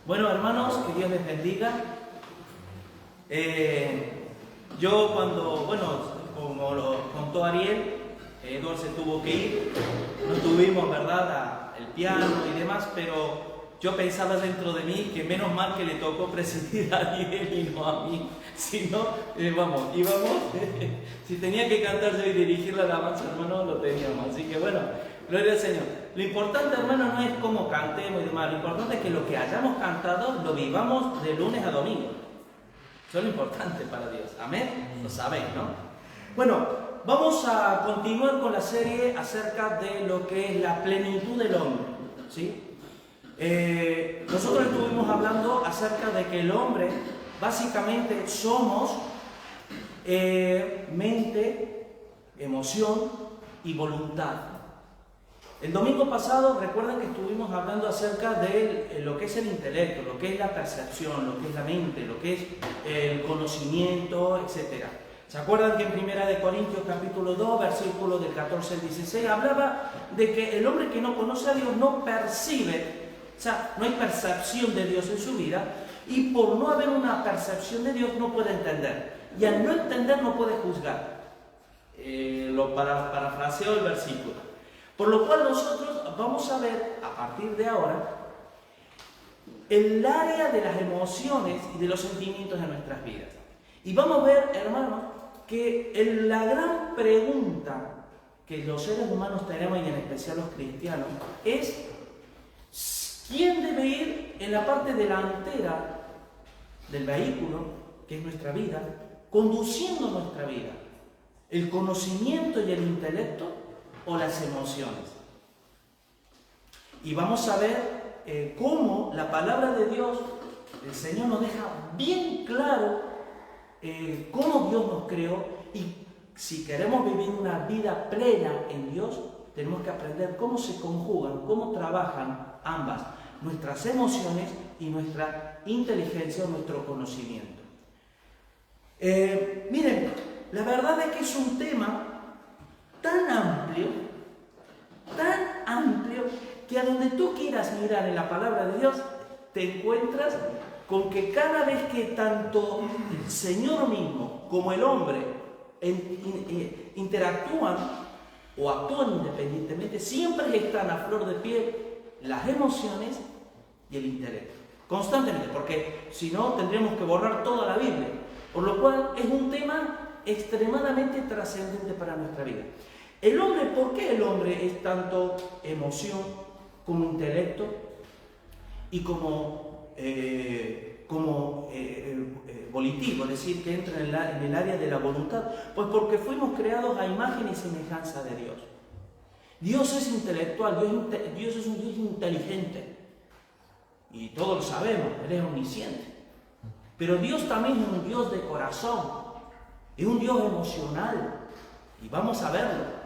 Bueno, hermanos, que Dios les bendiga. Yo como lo contó Ariel, Eduardo se tuvo que ir, no tuvimos, ¿verdad?, el piano y demás, pero yo pensaba dentro de mí que menos mal que le tocó presidir a Ariel y no a mí, si no, íbamos, si tenía que cantar yo y dirigir la alabanza, hermano, lo teníamos, así que bueno, gloria al Señor. Lo importante, hermano, no es cómo cantemos y demás, lo importante es que lo que hayamos cantado lo vivamos de lunes a domingo. Eso es lo importante para Dios, amén, lo sabéis, ¿no? Bueno, vamos a continuar con la serie acerca de lo que es la plenitud del hombre, ¿sí? Nosotros estuvimos hablando acerca de que el hombre, básicamente, somos mente, emoción y voluntad. El domingo pasado, recuerden que estuvimos hablando acerca de lo que es el intelecto, lo que es la percepción, lo que es la mente, lo que es el conocimiento, etc. ¿Se acuerdan que en 1 Corintios capítulo 2, versículos del 14 al 16, hablaba de que el hombre que no conoce a Dios no percibe, o sea, no hay percepción de Dios en su vida, y por no haber una percepción de Dios no puede entender, y al no entender no puede juzgar. Lo parafraseo el versículo. Por lo cual nosotros vamos a ver, a partir de ahora, el área de las emociones y de los sentimientos de nuestras vidas. Y vamos a ver, hermanos, que la gran pregunta que los seres humanos tenemos, y en especial los cristianos, es ¿quién debe ir en la parte delantera del vehículo, que es nuestra vida, conduciendo nuestra vida? ¿El conocimiento y el intelecto o las emociones? Y vamos a ver cómo la palabra de Dios, el Señor nos deja bien claro cómo Dios nos creó, y si queremos vivir una vida plena en Dios, tenemos que aprender cómo se conjugan, cómo trabajan ambas, nuestras emociones y nuestra inteligencia o nuestro conocimiento. Miren, la verdad es que es un tema tan amplio, que a donde tú quieras mirar en la palabra de Dios, te encuentras con que cada vez que tanto el Señor mismo como el hombre interactúan o actúan independientemente, siempre están a flor de piel las emociones y el intelecto, constantemente, porque si no tendríamos que borrar toda la Biblia, por lo cual es un tema extremadamente trascendente para nuestra vida. El hombre, ¿por qué el hombre es tanto emoción como intelecto y como volitivo, es decir, que entra en el área de la voluntad? Pues porque fuimos creados a imagen y semejanza de Dios. Dios es intelectual, Dios es un Dios inteligente, y todos lo sabemos, Él es omnisciente. Pero Dios también es un Dios de corazón, es un Dios emocional, y vamos a verlo.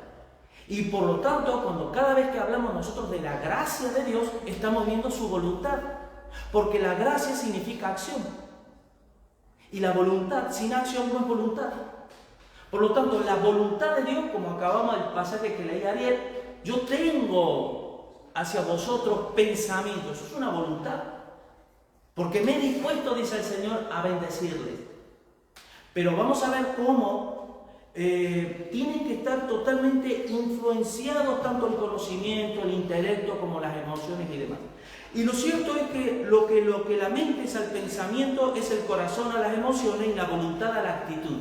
Y por lo tanto, cuando cada vez que hablamos nosotros de la gracia de Dios, estamos viendo su voluntad, porque la gracia significa acción, y la voluntad sin acción no es voluntad. Por lo tanto, la voluntad de Dios, como acabamos el pasaje que leí Ariel, yo tengo hacia vosotros pensamientos, eso es una voluntad, porque me he dispuesto, dice el Señor, a bendecirles. Pero vamos a ver cómo tienen que estar totalmente influenciados tanto el conocimiento, el intelecto, como las emociones y demás. Y lo cierto es que lo que la mente es al pensamiento, es el corazón a las emociones y la voluntad a la actitud.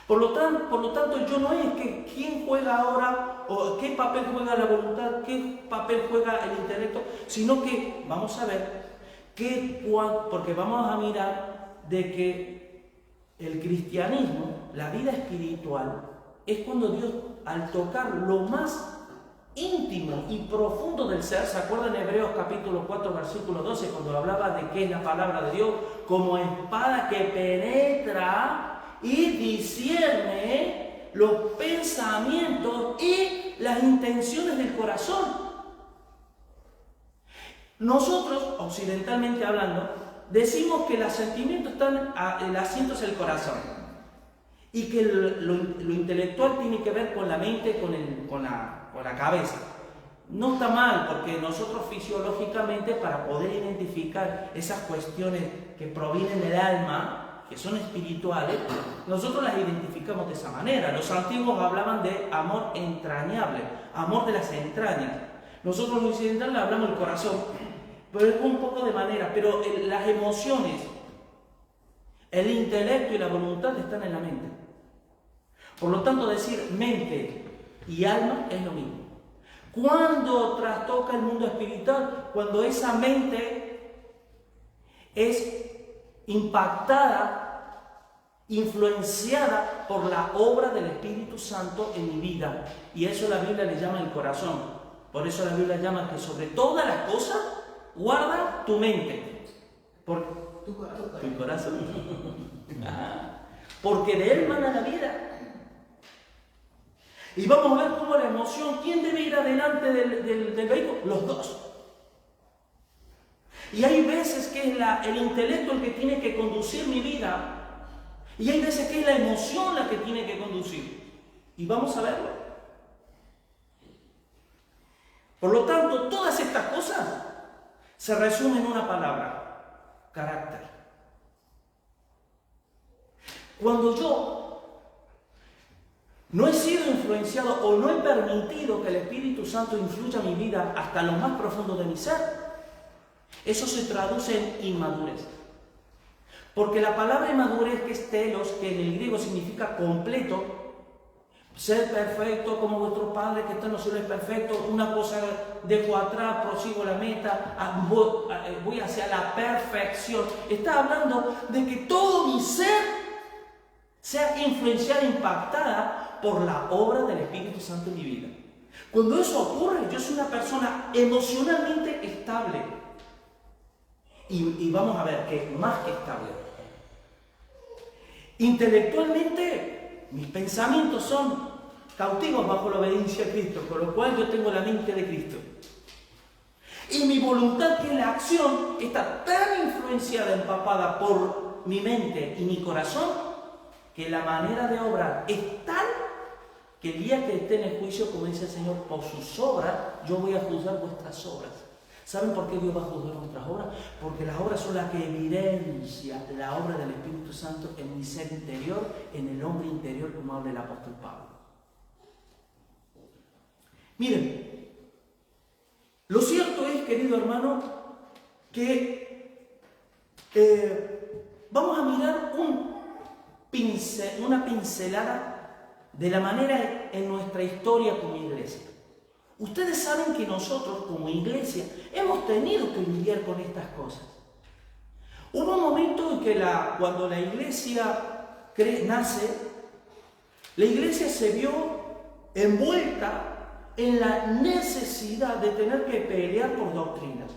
Por lo tanto, yo no es que quién juega ahora, o qué papel juega la voluntad, qué papel juega el intelecto, sino que vamos a ver porque vamos a mirar de que el cristianismo, la vida espiritual, es cuando Dios, al tocar lo más íntimo y profundo del ser, ¿se acuerdan en Hebreos capítulo 4, versículo 12, cuando hablaba de qué es la palabra de Dios? Como espada que penetra y discierne los pensamientos y las intenciones del corazón. Nosotros, occidentalmente hablando, decimos que los sentimientos están, el asiento es el corazón, y que lo intelectual tiene que ver con la mente, con la cabeza. No está mal, porque nosotros fisiológicamente, para poder identificar esas cuestiones que provienen del alma, que son espirituales, nosotros las identificamos de esa manera. Los antiguos hablaban de amor entrañable, amor de las entrañas. Nosotros los occidentales hablamos del corazón, pero es un poco de manera. Pero las emociones, el intelecto y la voluntad están en la mente. Por lo tanto, decir mente y alma es lo mismo. Cuando trastoca el mundo espiritual, cuando esa mente es impactada, influenciada por la obra del Espíritu Santo en mi vida. Y eso la Biblia le llama el corazón. Por eso la Biblia llama que sobre todas las cosas guarda tu mente. Por tu corazón. Porque de él mana la vida. Y vamos a ver cómo la emoción, ¿quién debe ir adelante del vehículo? Los dos. Y hay veces que es el intelecto el que tiene que conducir mi vida. Y hay veces que es la emoción la que tiene que conducir. Y vamos a verlo. Por lo tanto, todas estas cosas se resumen en una palabra: carácter. Cuando yo no he sido influenciado o no he permitido que el Espíritu Santo influya en mi vida hasta lo más profundo de mi ser, eso se traduce en inmadurez. Porque la palabra inmadurez, que es telos, que en el griego significa completo, ser perfecto como vuestro Padre que está en los cielos es perfecto, una cosa dejo atrás, prosigo la meta, voy hacia la perfección. Está hablando de que todo mi ser sea influenciada, impactada por la obra del Espíritu Santo en mi vida. Cuando eso ocurre, yo soy una persona emocionalmente estable. Y vamos a ver que más que estable. Intelectualmente, mis pensamientos son cautivos bajo la obediencia a Cristo, con lo cual yo tengo la mente de Cristo. Y mi voluntad, que es la acción, está tan influenciada, empapada por mi mente y mi corazón, que la manera de obrar es tal que el día que esté en el juicio, como dice el Señor, por sus obras, yo voy a juzgar vuestras obras. ¿Saben por qué Dios va a juzgar nuestras obras? Porque las obras son las que evidencian la obra del Espíritu Santo en mi ser interior, en el hombre interior, como habla el apóstol Pablo. Miren, lo cierto es, querido hermano, que vamos a mirar una pincelada de la manera en nuestra historia como iglesia. Ustedes saben que nosotros como iglesia hemos tenido que lidiar con estas cosas. Hubo un momento en que cuando la iglesia nace, la iglesia se vio envuelta en la necesidad de tener que pelear por doctrinas.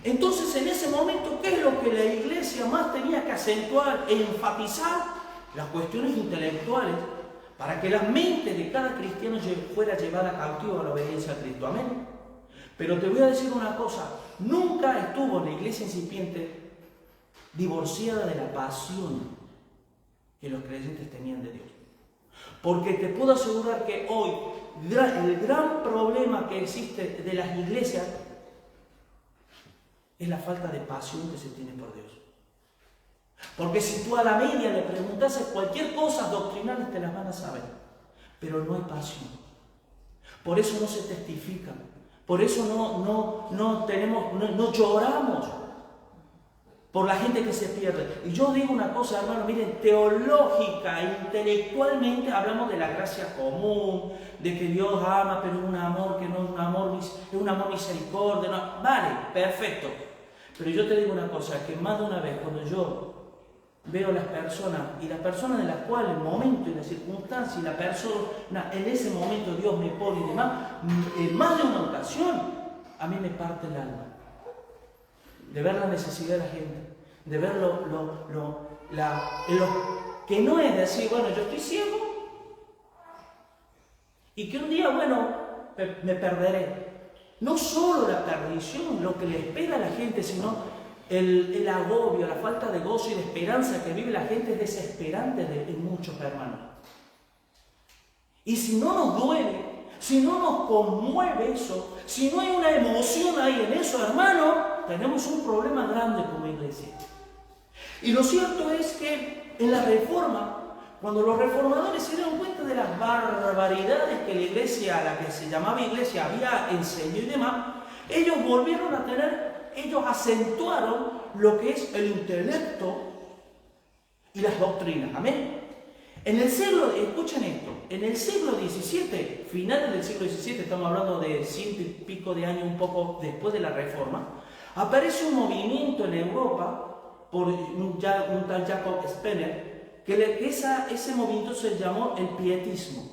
Entonces, en ese momento, ¿qué es lo que la iglesia más tenía que acentuar e enfatizar? Las cuestiones intelectuales, para que la mente de cada cristiano fuera llevada cautiva a la obediencia a Cristo. Amén. Pero te voy a decir una cosa: nunca estuvo la iglesia incipiente divorciada de la pasión que los creyentes tenían de Dios. Porque te puedo asegurar que hoy el gran problema que existe de las iglesias es la falta de pasión que se tiene por Dios. Porque si tú a la media le preguntases cualquier cosa doctrinales, te las van a saber. Pero no hay pasión. Por eso no se testifica. Por eso no lloramos por la gente que se pierde. Y yo digo una cosa, hermano, miren, teológica e intelectualmente hablamos de la gracia común, de que Dios ama, pero es un amor que no es un amor, es un amor misericordia. No. Vale, perfecto. Pero yo te digo una cosa, que más de una vez cuando yo veo las personas, y las personas de las cuales el momento y la circunstancia y la persona, en ese momento Dios me pone y demás, en más de una ocasión, a mí me parte el alma. De ver la necesidad de la gente, de ver que no es decir, bueno, yo estoy ciego y que un día, bueno, me perderé. No solo la perdición, lo que le espera a la gente, sino el agobio, la falta de gozo y de esperanza que vive la gente es desesperante en muchos hermanos. Y si no nos duele, si no nos conmueve eso, si no hay una emoción ahí en eso, hermano, tenemos un problema grande como iglesia. Y lo cierto es que en la Reforma, cuando los reformadores se dieron cuenta de las barbaridades que la iglesia, la que se llamaba iglesia, había enseñado y demás, ellos volvieron a tener, ellos acentuaron lo que es el intelecto y las doctrinas. Amén. En el siglo, escuchen esto, en el siglo XVII, finales del siglo XVII, estamos hablando de 100 y pico de años, un poco después de la Reforma, aparece un movimiento en Europa por un tal Jacob Spener, que ese movimiento se llamó el pietismo.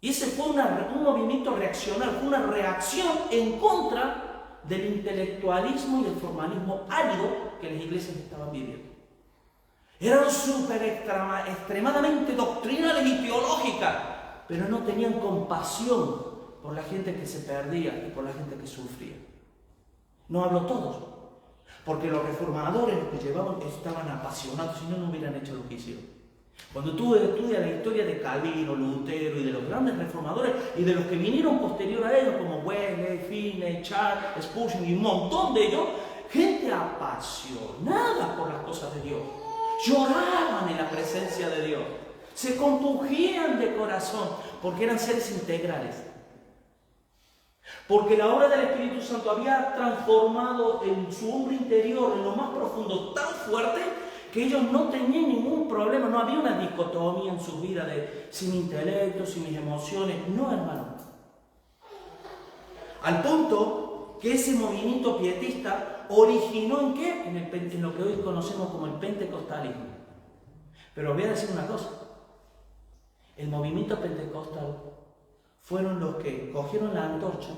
Y ese fue un movimiento reaccionario, fue una reacción en contra del intelectualismo y el formalismo árido que las iglesias estaban viviendo. Eran extremadamente doctrinales y teológicas, pero no tenían compasión por la gente que se perdía y por la gente que sufría. No hablo todos, porque los reformadores, los que llevaban, estaban apasionados, si no, no hubieran hecho lo que hicieron. Cuando tú estudias la historia de Calvino, Lutero y de los grandes reformadores y de los que vinieron posterior a ellos, como Wesley, Finney, Charles, Spurgeon y un montón de ellos, gente apasionada por las cosas de Dios. Lloraban en la presencia de Dios, se compungían de corazón, porque eran seres integrales. Porque la obra del Espíritu Santo había transformado en su hombre interior, en lo más profundo, tan fuerte, que ellos no tenían ningún problema, no había una dicotomía en su vida de sin intelecto, sin mis emociones. No, hermano. Al punto que ese movimiento pietista originó ¿en qué? En lo que hoy conocemos como el pentecostalismo. Pero voy a decir una cosa. El movimiento pentecostal fueron los que cogieron la antorcha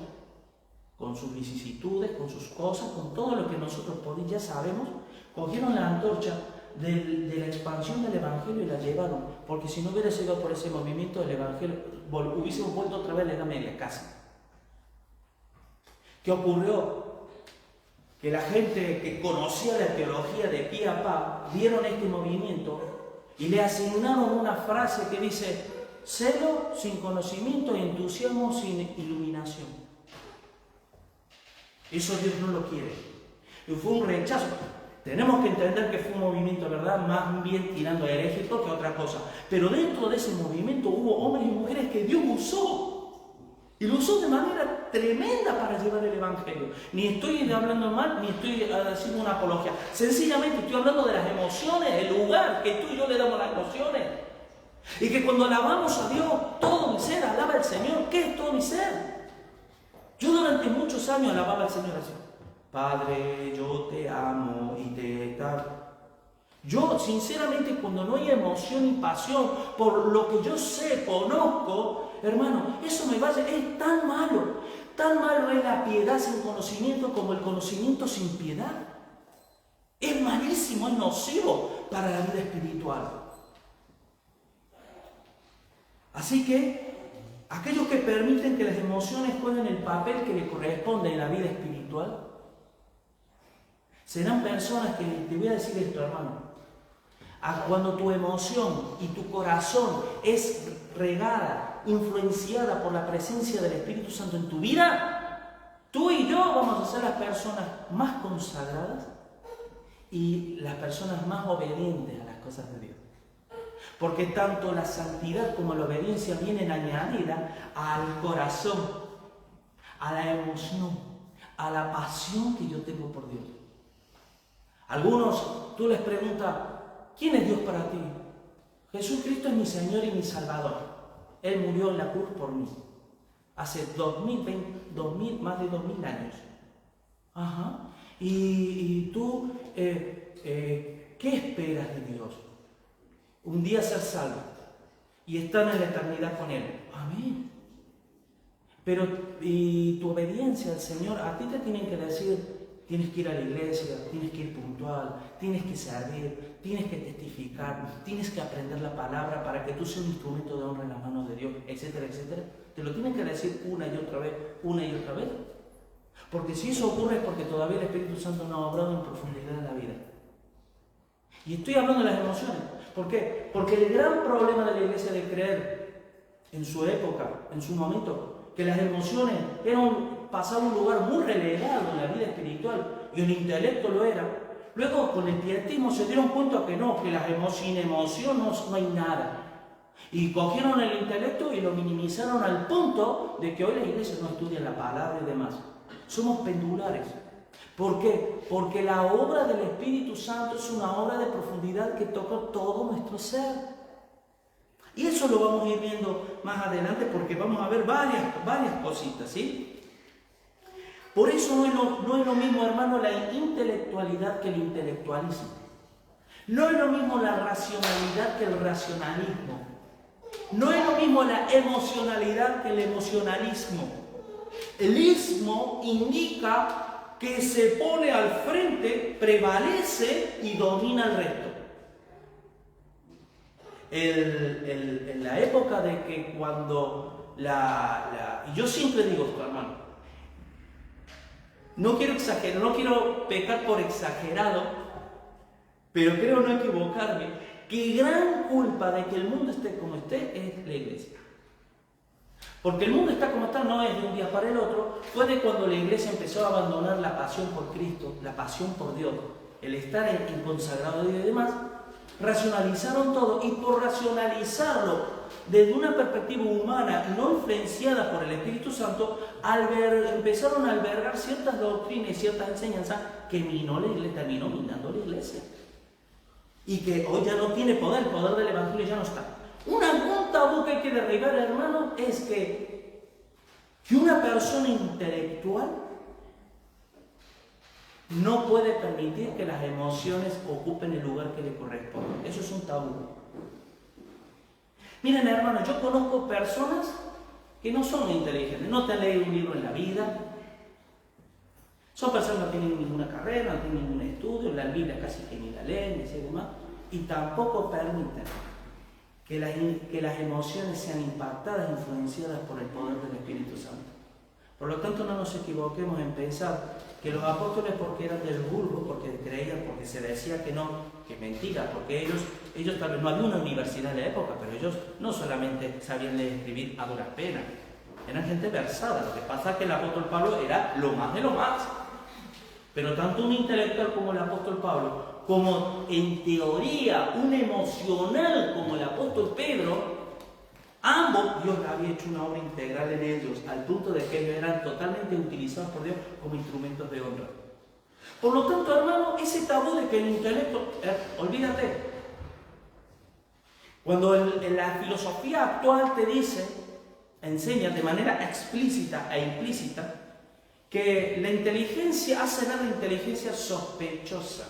con sus vicisitudes, con sus cosas, con todo lo que nosotros ya sabemos, cogieron la antorcha de la expansión del Evangelio y la llevaron, porque si no hubiera sido por ese movimiento del Evangelio, hubiésemos vuelto otra vez a la Edad Media, casi. ¿Qué ocurrió? Que la gente que conocía la teología de pie a pa, vieron este movimiento y le asignaron una frase que dice: celo sin conocimiento y entusiasmo sin iluminación. Eso Dios no lo quiere. Y fue un rechazo. Tenemos que entender que fue un movimiento, ¿verdad?, más bien tirando a herégico que otra cosa. Pero dentro de ese movimiento hubo hombres y mujeres que Dios usó. Y lo usó de manera tremenda para llevar el Evangelio. Ni estoy hablando mal, ni estoy haciendo una apología. Sencillamente estoy hablando de las emociones, el lugar que tú y yo le damos a las emociones. Y que cuando alabamos a Dios, todo mi ser alaba al Señor. ¿Qué es todo mi ser? Yo durante muchos años alababa al Señor así: Padre, yo te amo y te tal. Yo, sinceramente, cuando no hay emoción y pasión por lo que yo sé, conozco, hermano, eso me va a decir, es tan malo es la piedad sin conocimiento como el conocimiento sin piedad. Es malísimo, es nocivo para la vida espiritual. Así que, aquellos que permiten que las emociones jueguen el papel que le corresponde en la vida espiritual, serán personas que, te voy a decir esto, hermano, cuando tu emoción y tu corazón es regada, influenciada por la presencia del Espíritu Santo en tu vida, tú y yo vamos a ser las personas más consagradas y las personas más obedientes a las cosas de Dios. Porque tanto la santidad como la obediencia vienen añadidas al corazón, a la emoción, a la pasión que yo tengo por Dios. Algunos, tú les preguntas: ¿quién es Dios para ti? Jesucristo es mi Señor y mi Salvador. Él murió en la cruz por mí. Hace más de 2000 años. Ajá. ¿Y tú qué esperas de Dios? Un día ser salvo y estar en la eternidad con Él. Amén. Pero, y tu obediencia al Señor, a ti te tienen que decir: tienes que ir a la iglesia, tienes que ir puntual, tienes que servir, tienes que testificar, tienes que aprender la palabra para que tú seas un instrumento de honra en las manos de Dios, etcétera, etcétera. Te lo tienen que decir una y otra vez. Porque si eso ocurre es porque todavía el Espíritu Santo no ha obrado en profundidad en la vida. Y estoy hablando de las emociones. ¿Por qué? Porque el gran problema de la iglesia de creer en su época, en su momento, que las emociones pasaban un lugar muy relegado en la vida espiritual y el intelecto lo era. Luego con el pietismo se dieron cuenta que no, que sin emoción no hay nada. Y cogieron el intelecto y lo minimizaron al punto de que hoy la iglesia no estudia la palabra y demás. Somos pendulares. ¿Por qué? Porque la obra del Espíritu Santo es una obra de profundidad que toca todo nuestro ser. Y eso lo vamos a ir viendo más adelante porque vamos a ver varias cositas, ¿sí? Por eso no es lo mismo, hermano, la intelectualidad que el intelectualismo. No es lo mismo la racionalidad que el racionalismo. No es lo mismo la emocionalidad que el emocionalismo. El ismo indica que se pone al frente, prevalece y domina el resto. En la época de que cuando y yo siempre digo esto, hermano, no quiero exagerar, no quiero pecar por exagerado, pero creo no equivocarme, que gran culpa de que el mundo esté como esté es la iglesia. Porque el mundo está como está no es de un día para el otro, fue de cuando la iglesia empezó a abandonar la pasión por Cristo, la pasión por Dios, el estar en consagrado a Dios y demás. Racionalizaron todo y por racionalizarlo desde una perspectiva humana no influenciada por el Espíritu Santo, empezaron a albergar ciertas doctrinas y ciertas enseñanzas que terminó minando la iglesia. Y que hoy ya no tiene poder, el poder del Evangelio ya no está. Un tabú que hay que derribar, hermano, es que una persona intelectual no puede permitir que las emociones ocupen el lugar que le corresponde. Eso es un tabú. Miren, hermanos, yo conozco personas que no son inteligentes, no te han leído un libro en la vida. Son personas que no tienen ninguna carrera, no tienen ningún estudio, la Biblia casi que ni la leen, ni demás, y tampoco permiten que las emociones sean impactadas, influenciadas por el poder del Espíritu Santo. Por lo tanto, no nos equivoquemos en pensar que los apóstoles, porque eran del vulgo, porque creían, porque se decía que no, que es mentira, porque ellos tal vez no había una universidad en la época, pero ellos no solamente sabían leer y escribir a duras penas, eran gente versada. Lo que pasa es que el apóstol Pablo era lo más de lo más. Pero tanto un intelectual como el apóstol Pablo, como en teoría un emocional como el apóstol Pedro, ambos, Dios había hecho una obra integral en ellos, al punto de que ellos eran totalmente utilizados por Dios como instrumentos de honra. Por lo tanto, hermano, ese tabú de que el intelecto, olvídate. Cuando la filosofía actual te dice, enseña de manera explícita e implícita, que la inteligencia hace ver la inteligencia sospechosa.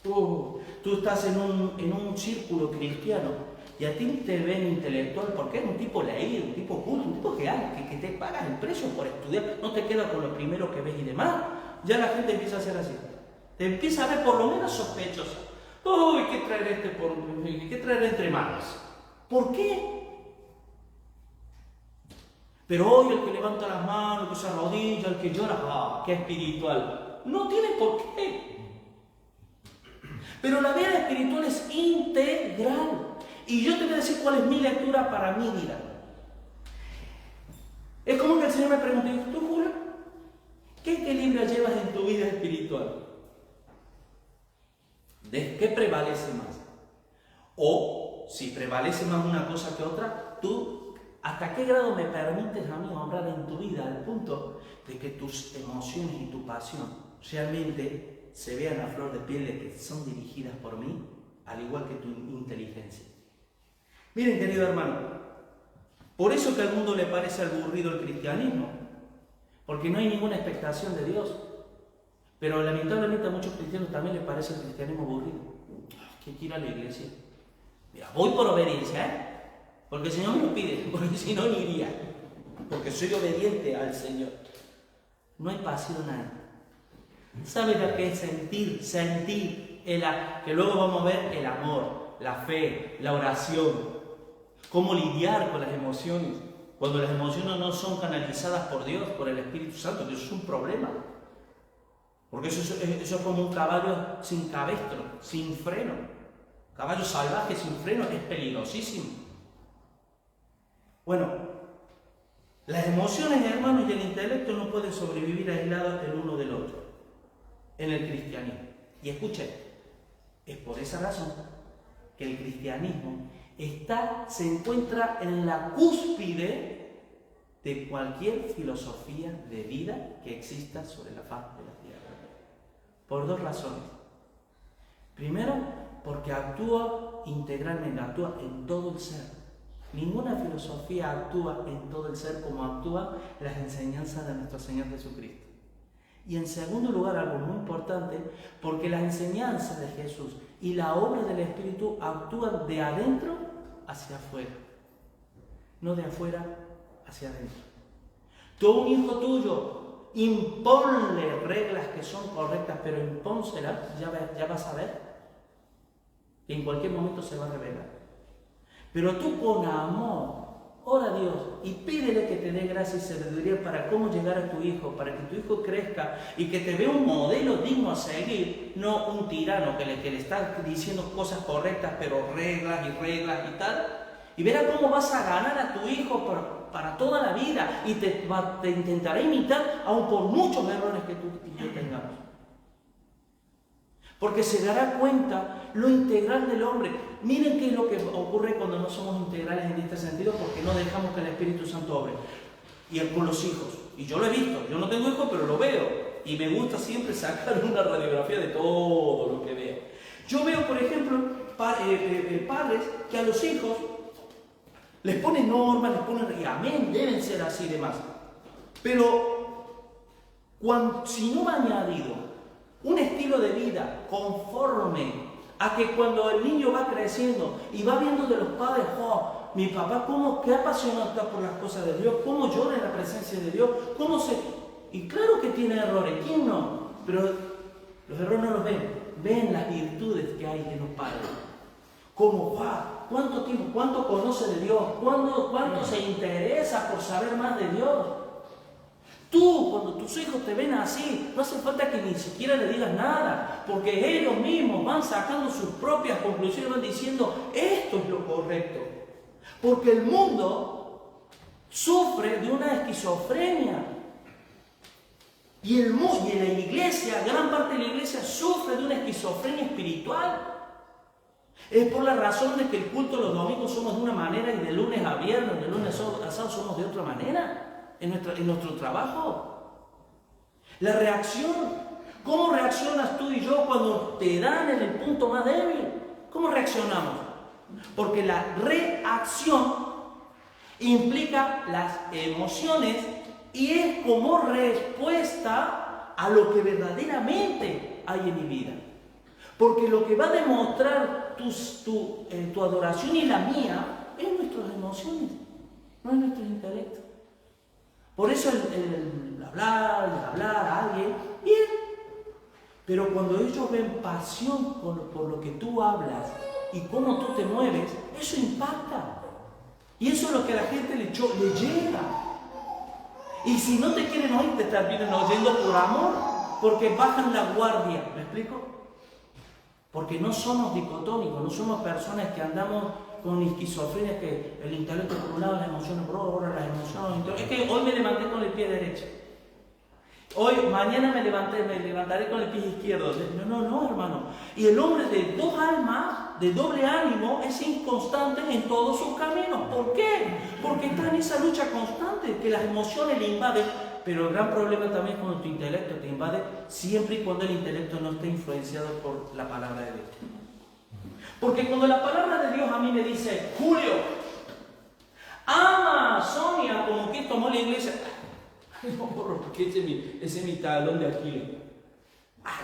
Tú estás en un círculo cristiano y a ti te ven intelectual porque eres un tipo leído, un tipo culto, un tipo que te pagas el precio por estudiar, no te queda con lo primero que ves y demás. Ya la gente empieza a ser así. Te empieza a ver por lo menos sospechosa. ¡Uy, qué traer entre manos! ¿Por qué? Pero hoy el que levanta las manos, el que se arrodilla, el que llora, ¡qué espiritual! No tiene por qué. Pero la vida espiritual es integral. Y yo te voy a decir cuál es mi lectura para mi vida. Es como que el Señor me pregunta, ¿tú, Julio, qué equilibrio llevas en tu vida espiritual? ¿De qué prevalece más? O, si prevalece más una cosa que otra, tú, ¿hasta qué grado me permites a mí honrar en tu vida al punto de que tus emociones y tu pasión realmente se vean a flor de piel de que son dirigidas por mí, al igual que tu inteligencia? Miren, querido hermano, por eso que al mundo le parece aburrido el cristianismo, porque no hay ninguna expectación de Dios. Pero lamentablemente a muchos cristianos también les parece el cristianismo aburrido. ¿Qué quiero ir a la iglesia? Mira, voy por obediencia, porque el Señor me lo pide, porque si no, ni iría. Porque soy obediente al Señor. No hay pasión ahí. ¿Sabes lo que es sentir que luego vamos a ver el amor, la fe, la oración? Cómo lidiar con las emociones cuando las emociones no son canalizadas por Dios, por el Espíritu Santo, que eso es un problema. Porque eso es como un caballo sin cabestro, sin freno. Caballo salvaje sin freno es peligrosísimo. Bueno, las emociones, hermanos, y el intelecto no pueden sobrevivir aislados el uno del otro en el cristianismo. Y escuchen, es por esa razón que el cristianismo se encuentra en la cúspide de cualquier filosofía de vida que exista sobre la faz de la tierra. Por dos razones. Primero, porque actúa integralmente, actúa en todo el ser. Ninguna filosofía actúa en todo el ser como actúan las enseñanzas de nuestro Señor Jesucristo. Y en segundo lugar, algo muy importante, porque las enseñanzas de Jesús y la obra del Espíritu actúan de adentro hacia afuera, no de afuera hacia adentro. Tú a un hijo tuyo, imponle reglas que son correctas, pero impónselas, ya vas a ver que en cualquier momento se va a revelar. Pero tú con amor, ora a Dios y pídele que te dé gracia y sabiduría para cómo llegar a tu hijo, para que tu hijo crezca y que te vea un modelo digno a seguir, no un tirano que le está diciendo cosas correctas, pero reglas y tal. Y verá cómo vas a ganar a tu hijo para toda la vida y te intentará imitar aun por muchos errores que tú y yo tengamos. Porque se dará cuenta lo integral del hombre. Miren qué es lo que ocurre cuando no somos integrales en este sentido, porque no dejamos que el Espíritu Santo obre. Y con los hijos. Y yo lo he visto. Yo no tengo hijos, pero lo veo. Y me gusta siempre sacar una radiografía de todo lo que veo. Yo veo, por ejemplo, padres que a los hijos les ponen normas, les ponen... Y amén, deben ser así y demás. Pero si no va añadido un estilo de vida conforme a que cuando el niño va creciendo y va viendo de los padres, oh, mi papá, qué apasionado está por las cosas de Dios, cómo llora en la presencia de Dios, y claro que tiene errores, ¿quién no? Pero los errores no los ven las virtudes que hay en los padres. Como, wow, cuánto tiempo, cuánto conoce de Dios, cuánto se interesa por saber más de Dios. Tú, cuando tus hijos te ven así, no hace falta que ni siquiera le digas nada, porque ellos mismos van sacando sus propias conclusiones, van diciendo, esto es lo correcto. Porque el mundo sufre de una esquizofrenia. Y en la iglesia, gran parte de la iglesia sufre de una esquizofrenia espiritual. Es por la razón de que el culto los domingos somos de una manera y de lunes a viernes, de lunes a sábado somos de otra manera. En nuestro trabajo. La reacción, ¿cómo reaccionas tú y yo cuando te dan en el punto más débil? ¿Cómo reaccionamos? Porque la reacción implica las emociones y es como respuesta a lo que verdaderamente hay en mi vida. Porque lo que va a demostrar tu adoración y la mía es nuestras emociones, no es nuestro intelecto. Por eso el hablar a alguien, bien. Pero cuando ellos ven pasión por lo que tú hablas y cómo tú te mueves, eso impacta. Y eso es lo que a la gente le llega. Y si no te quieren oír, te terminan oyendo por amor, porque bajan la guardia. ¿Me explico? Porque no somos dicotómicos, no somos personas que andamos con esquizofrenia, que el intelecto por un lado, las emociones por otro, ahora las emociones... Es que hoy me levanté con el pie derecho. Mañana me levantaré con el pie izquierdo. No, hermano. Y el hombre de dos almas, de doble ánimo, es inconstante en todos sus caminos. ¿Por qué? Porque está en esa lucha constante, que las emociones le invaden. Pero el gran problema también es cuando tu intelecto te invade, siempre y cuando el intelecto no esté influenciado por la palabra de Dios. Porque cuando la palabra de Dios a mí me dice, Julio, ama a Sonia como que tomó la iglesia. No, porque ese es mi talón de Aquiles.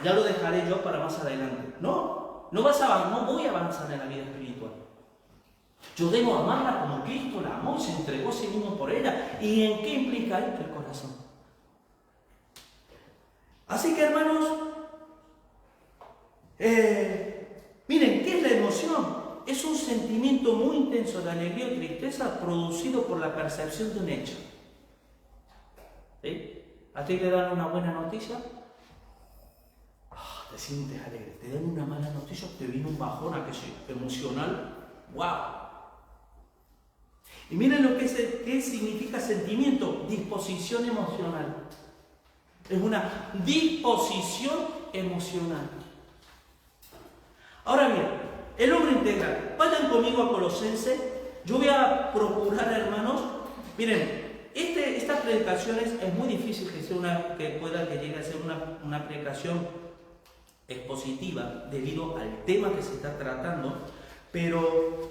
Ya lo dejaré yo para más adelante. No voy a avanzar en la vida espiritual. Yo debo amarla como Cristo la amó y se entregó a sí mismo por ella. ¿Y en qué implica esto el corazón? Así que, hermanos, miren, ¿qué es la emoción? Es un sentimiento muy intenso de alegría o tristeza producido por la percepción de un hecho. ¿Sí? ¿A ti te dan una buena noticia? Te sientes alegre. Te dan una mala noticia, te viene un bajón emocional. ¡Wow! Y miren lo que qué significa sentimiento, disposición emocional. Es una disposición emocional. Ahora bien, el hombre integral. Vayan conmigo a Colosenses. Yo voy a procurar, hermanos. Miren, estas predicaciones es muy difícil que llegue a ser una predicación expositiva debido al tema que se está tratando, pero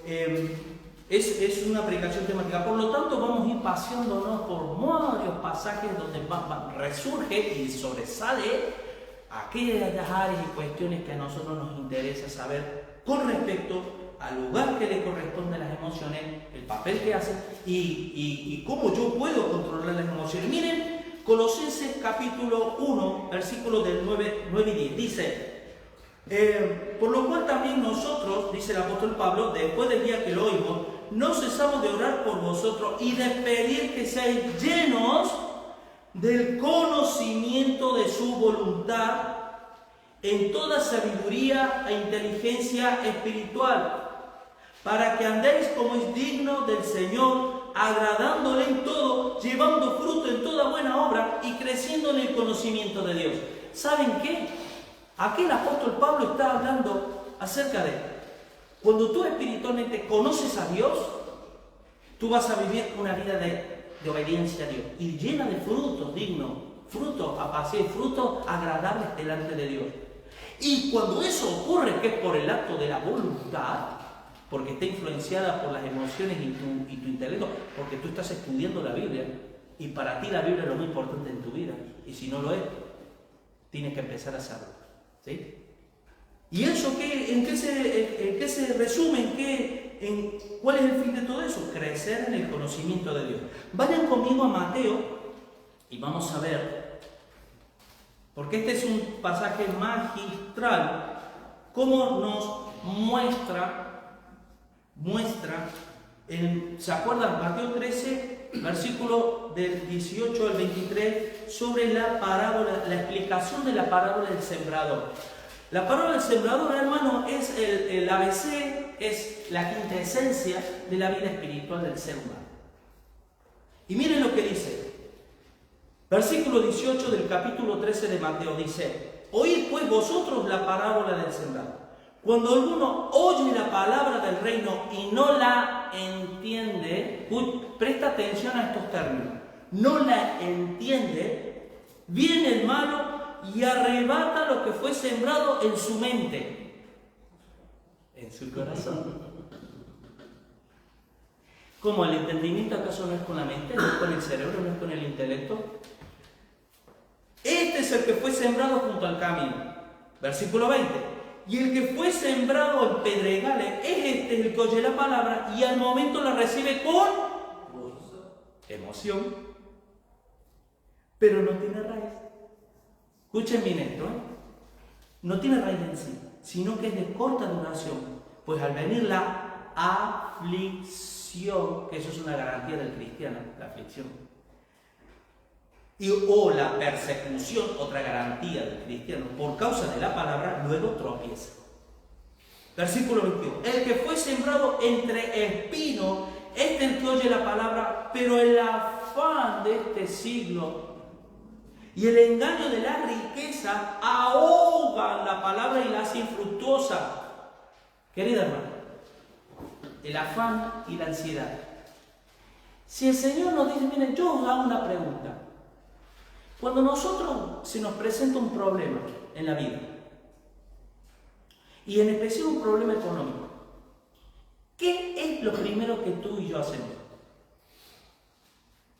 es una predicación temática. Por lo tanto, vamos a ir paseándonos por varios pasajes donde resurge y sobresale aquellas áreas y cuestiones que a nosotros nos interesa saber con respecto al lugar que le corresponde a las emociones, el papel que hacen y cómo yo puedo controlar las emociones. Miren, Colosenses capítulo 1, versículos del 9 y 10, dice, por lo cual también nosotros, dice el apóstol Pablo, después del día que lo oímos, no cesamos de orar por vosotros y de pedir que seáis llenos del conocimiento de su voluntad en toda sabiduría e inteligencia espiritual, para que andéis como es digno del Señor, agradándole en todo, llevando fruto en toda buena obra y creciendo en el conocimiento de Dios. ¿Saben qué? Aquí el apóstol Pablo está hablando acerca de cuando tú espiritualmente conoces a Dios, tú vas a vivir una vida de obediencia a Dios y llena de frutos dignos, frutos apacibles, frutos agradables delante de Dios. Y cuando eso ocurre, que es por el acto de la voluntad, porque está influenciada por las emociones y tu intelecto, porque tú estás estudiando la Biblia, y para ti la Biblia es lo más importante en tu vida, y si no lo es, tienes que empezar a hacerlo, ¿sí? ¿Y eso en qué se resume? ¿Cuál es el fin de todo eso? Crecer en el conocimiento de Dios. Vayan conmigo a Mateo, y vamos a ver, porque este es un pasaje magistral, cómo nos muestra, ¿se acuerdan? Mateo 13, versículo del 18 al 23, sobre la parábola, la explicación de la parábola del sembrador. La parábola del sembrador, hermano, es el ABC, es la quintesencia de la vida espiritual del ser humano. Y miren lo que dice. Versículo 18 del capítulo 13 de Mateo dice: oíd pues vosotros la parábola del sembrador. Cuando alguno oye la palabra del reino y no la entiende, presta atención a estos términos, no la entiende, viene el malo y arrebata lo que fue sembrado en su mente, en su corazón. ¿Cómo? ¿El entendimiento acaso no es con la mente? ¿No es con el cerebro? ¿No es con el intelecto? Este es el que fue sembrado junto al camino. Versículo 20. Y el que fue sembrado en pedregales es el que oye la palabra y al momento la recibe con emoción, pero no tiene raíz. Escuchen bien esto, no tiene raíz en sí, sino que es de corta duración, pues al venir la aflicción, que eso es una garantía del cristiano, la aflicción, o la persecución, otra garantía del cristiano, por causa de la palabra, luego tropieza. Versículo 21. El que fue sembrado entre espinos, es el que oye la palabra, pero el afán de este siglo y el engaño de la riqueza ahogan la palabra y la hacen infructuosa. Querida hermana, el afán y la ansiedad. Si el Señor nos dice, miren, yo os hago una pregunta. Cuando nosotros se nos presenta un problema en la vida, y en especial un problema económico, ¿qué es lo primero que tú y yo hacemos?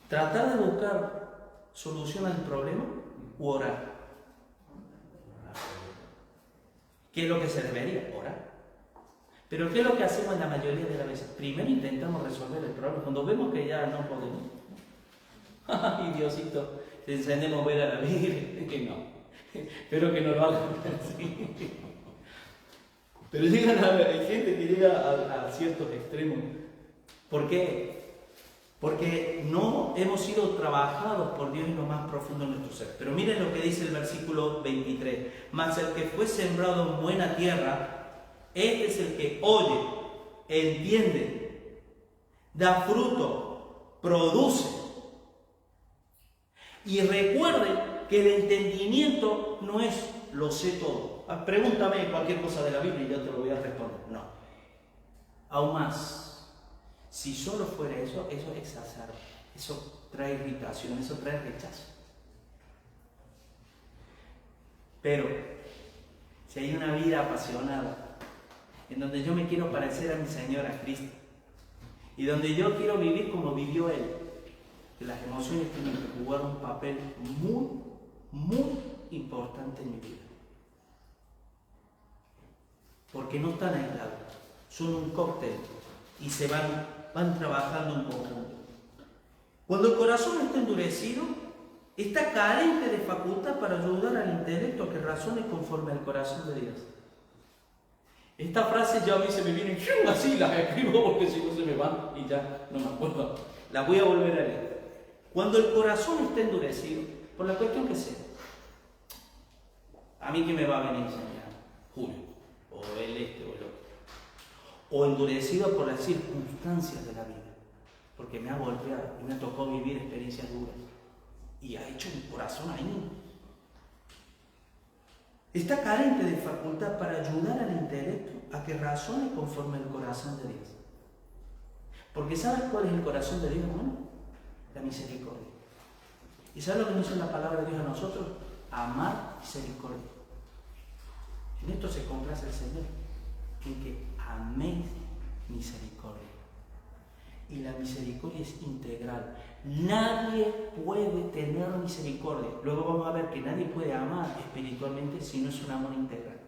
¿Tratar de buscar solución al problema u orar? ¿Qué es lo que se debería? Orar. Pero ¿qué es lo que hacemos la mayoría de las veces? Primero intentamos resolver el problema. Cuando vemos que ya no podemos, ¡ay, Diosito! Encendemos ver a la Virgen, que no, espero que no lo hagan así. Pero hay gente que llega a ciertos extremos. ¿Por qué? Porque no hemos sido trabajados por Dios en lo más profundo de nuestro ser. Pero miren lo que dice el versículo 23. Mas el que fue sembrado en buena tierra, este es el que oye, entiende, da fruto, produce. Y recuerden que el entendimiento no es lo sé todo. Pregúntame cualquier cosa de la Biblia y yo te lo voy a responder. No. Aún más, si solo fuera eso, eso exacerba, eso trae irritación, eso trae rechazo. Pero si hay una vida apasionada, en donde yo me quiero parecer a mi Señor, a Cristo, y donde yo quiero vivir como vivió Él, que las emociones tienen que jugar un papel muy, muy importante en mi vida. Porque no están aislados, son un cóctel y se van trabajando en conjunto. Cuando el corazón está endurecido, está carente de facultad para ayudar al intelecto a que razone conforme al corazón de Dios. Esta frase ya a mí se me viene así, las escribo porque si no se me van y ya no me acuerdo. La voy a volver a leer. Cuando el corazón está endurecido, por la cuestión que sea, a mí que me va a venir a enseñar Julio, o el o el otro, o endurecido por las circunstancias de la vida, porque me ha golpeado y me tocó vivir experiencias duras y ha hecho mi corazón ahí. Está carente de facultad para ayudar al intelecto a que razone conforme al corazón de Dios. Porque ¿sabes cuál es el corazón de Dios, hermano? La misericordia. ¿Y sabes lo que nos dice la palabra de Dios a nosotros? Amar misericordia. En esto se complace el Señor, en que améis misericordia. Y la misericordia es integral. Nadie puede tener misericordia. Luego vamos a ver que nadie puede amar espiritualmente si no es un amor integral.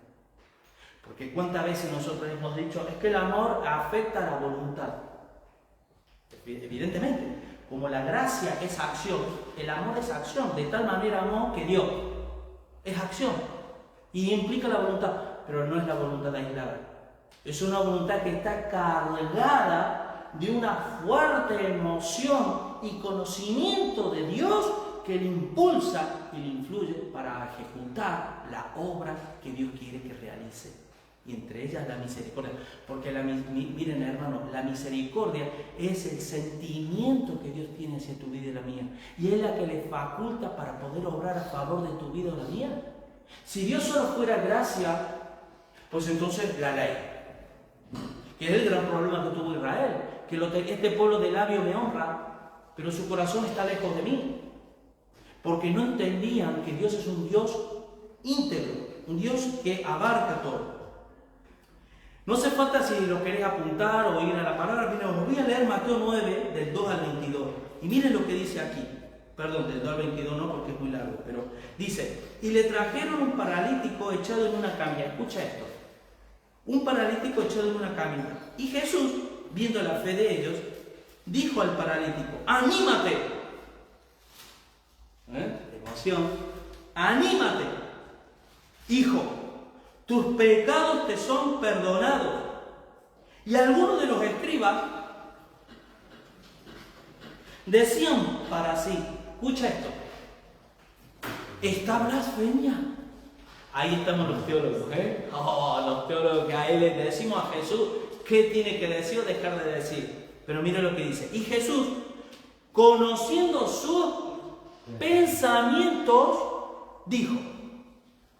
Porque cuántas veces nosotros hemos dicho, es que el amor afecta a la voluntad. Evidentemente, como la gracia es acción, el amor es acción. De tal manera amó que dio. Es acción. Y implica la voluntad, pero no es la voluntad aislada. Es una voluntad que está cargada de una fuerte emoción y conocimiento de Dios que le impulsa y le influye para ejecutar la obra que Dios quiere que realice. Y entre ellas la misericordia. Porque miren, hermanos, la misericordia es el sentimiento que Dios tiene hacia tu vida y la mía. Y es la que le faculta para poder obrar a favor de tu vida o la mía. Si Dios solo fuera gracia, pues entonces la ley. Que es el gran problema que tuvo Israel. Que este pueblo de labio me honra, pero su corazón está lejos de mí. Porque no entendían que Dios es un Dios íntegro, un Dios que abarca todo. No hace falta si lo querés apuntar o ir a la palabra. Mira, os voy a leer Mateo 9, del 2 al 22. Y miren lo que dice aquí. Perdón, del 2 al 22 no, porque es muy largo. Pero dice, y le trajeron un paralítico echado en una camilla. Escucha esto. Un paralítico echado en una camilla. Y Jesús, viendo la fe de ellos, dijo al paralítico, ¡anímate! Emoción. ¡Anímate! Hijo, tus pecados te son perdonados. Y algunos de los escribas decían para sí, escucha esto, esta blasfemia. Ahí estamos los teólogos, los teólogos que a él les decimos a Jesús qué tiene que decir o dejar de decir. Pero mira lo que dice. Y Jesús, conociendo sus pensamientos, dijo,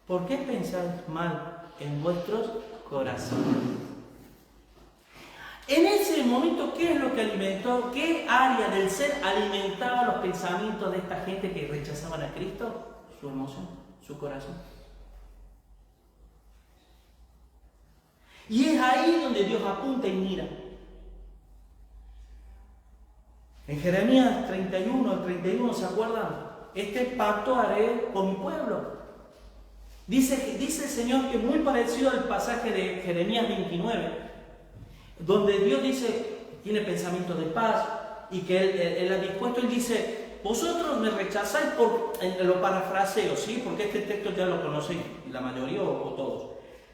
¿por qué pensáis mal en vuestros corazones? En ese momento, ¿qué es lo que alimentó? ¿Qué área del ser alimentaba los pensamientos de esta gente que rechazaban a Cristo? Su emoción, su corazón. Y es ahí donde Dios apunta y mira. En Jeremías 31, el 31, ¿se acuerdan? Este pacto haré con mi pueblo. Dice el Señor que es muy parecido al pasaje de Jeremías 29, donde Dios dice, tiene pensamientos de paz, y que Él ha dispuesto, Él dice, vosotros me rechazáis lo parafraseo, ¿sí? Porque este texto ya lo conocéis, la mayoría o todos.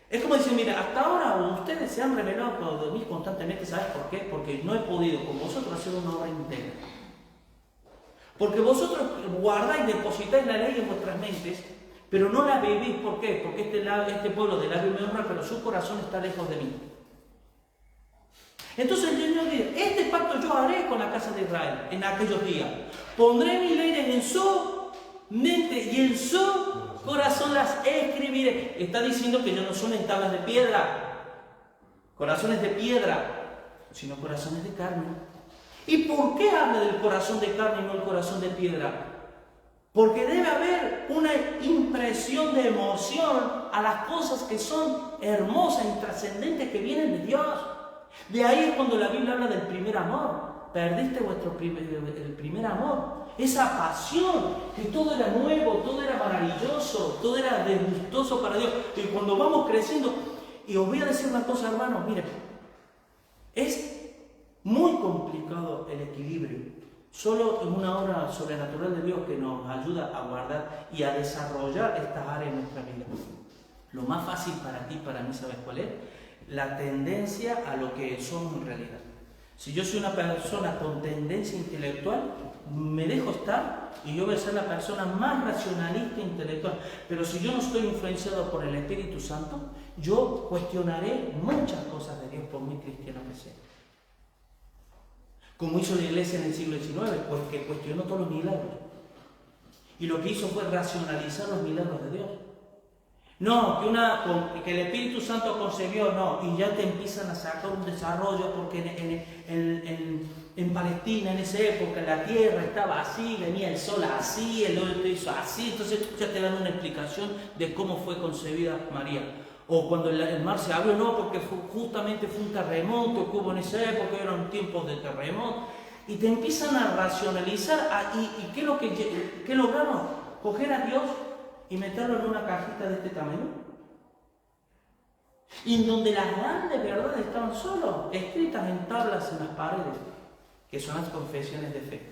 Es como decir, mira, hasta ahora ustedes se han revelado de mí constantemente, ¿sabes por qué? Porque no he podido con vosotros hacer una obra íntegra. Porque vosotros guardáis, depositáis la ley en vuestras mentes, pero no la vivís. ¿Por qué? Porque este pueblo de labio me honra, pero su corazón está lejos de mí. Entonces el Señor dice, este pacto yo haré con la casa de Israel en aquellos días. Pondré mis leyes en su mente y en su corazón las escribiré. Está diciendo que ya no son en tablas de piedra, corazones de piedra, sino corazones de carne. ¿Y por qué habla del corazón de carne y no el corazón de piedra? Porque debe haber una impresión de emoción a las cosas que son hermosas y trascendentes que vienen de Dios. De ahí es cuando la Biblia habla del primer amor. Perdiste el primer amor. Esa pasión, que todo era nuevo, todo era maravilloso, todo era gustoso para Dios. Y cuando vamos creciendo, y os voy a decir una cosa, hermanos, miren, es muy complicado el equilibrio. Solo en una obra sobrenatural de Dios que nos ayuda a guardar y a desarrollar estas áreas en nuestra vida. Lo más fácil para ti, para mí, ¿sabes cuál es? La tendencia a lo que somos en realidad. Si yo soy una persona con tendencia intelectual, me dejo estar y yo voy a ser la persona más racionalista e intelectual. Pero si yo no estoy influenciado por el Espíritu Santo, yo cuestionaré muchas cosas de Dios, por muy cristiano que sea. Como hizo la iglesia en el siglo XIX, pues que cuestionó todos los milagros. Y lo que hizo fue racionalizar los milagros de Dios. No, que el Espíritu Santo concebió, no, y ya te empiezan a sacar un desarrollo porque en Palestina en esa época la tierra estaba así, venía el sol así, el otro hizo así, entonces ya te dan una explicación de cómo fue concebida María. O cuando el mar se abrió, no, porque justamente fue un terremoto que hubo en esa época, eran tiempos de terremoto, y te empiezan a racionalizar, ¿y qué lograron? Coger a Dios y meterlo en una cajita de este tamaño, y en donde las grandes verdades estaban solo escritas en tablas en las paredes, que son las confesiones de fe.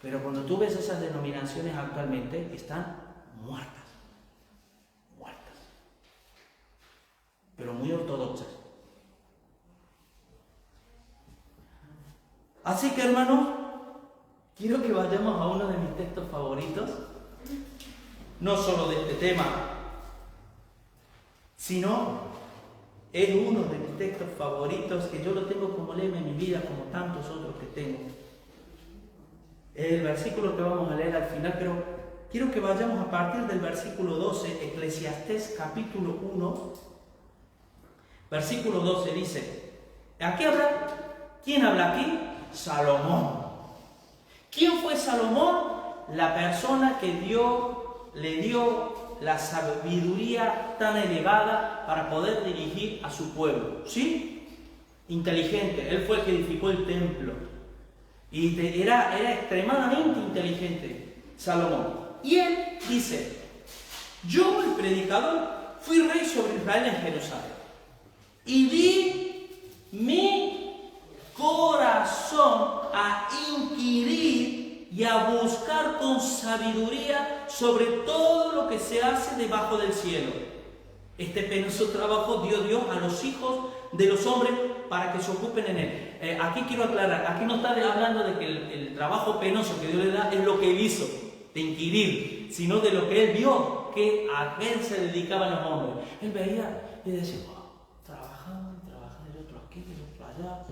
Pero cuando tú ves esas denominaciones actualmente, están muertas, pero muy ortodoxas. Así que, hermanos, quiero que vayamos a uno de mis textos favoritos, no solo de este tema, sino es uno de mis textos favoritos que yo lo tengo como lema en mi vida, como tantos otros que tengo. Es el versículo que vamos a leer al final, pero quiero que vayamos a partir del versículo 12, Eclesiastés capítulo 1, versículo 12 dice, ¿aquí habla? ¿Quién habla aquí? Salomón. ¿Quién fue Salomón? La persona que le dio la sabiduría tan elevada para poder dirigir a su pueblo. ¿Sí? Inteligente. Él fue el que edificó el templo. Y era extremadamente inteligente Salomón. Y él dice, yo, el predicador, fui rey sobre Israel en Jerusalén. Y di mi corazón a inquirir y a buscar con sabiduría sobre todo lo que se hace debajo del cielo. Este penoso trabajo dio Dios a los hijos de los hombres para que se ocupen en él. Aquí quiero aclarar, aquí no está hablando de que el trabajo penoso que Dios le da es lo que él hizo, de inquirir, sino de lo que él vio, que a él se dedicaban los hombres. Él veía y decía, trabajan el otro aquí, el otro allá,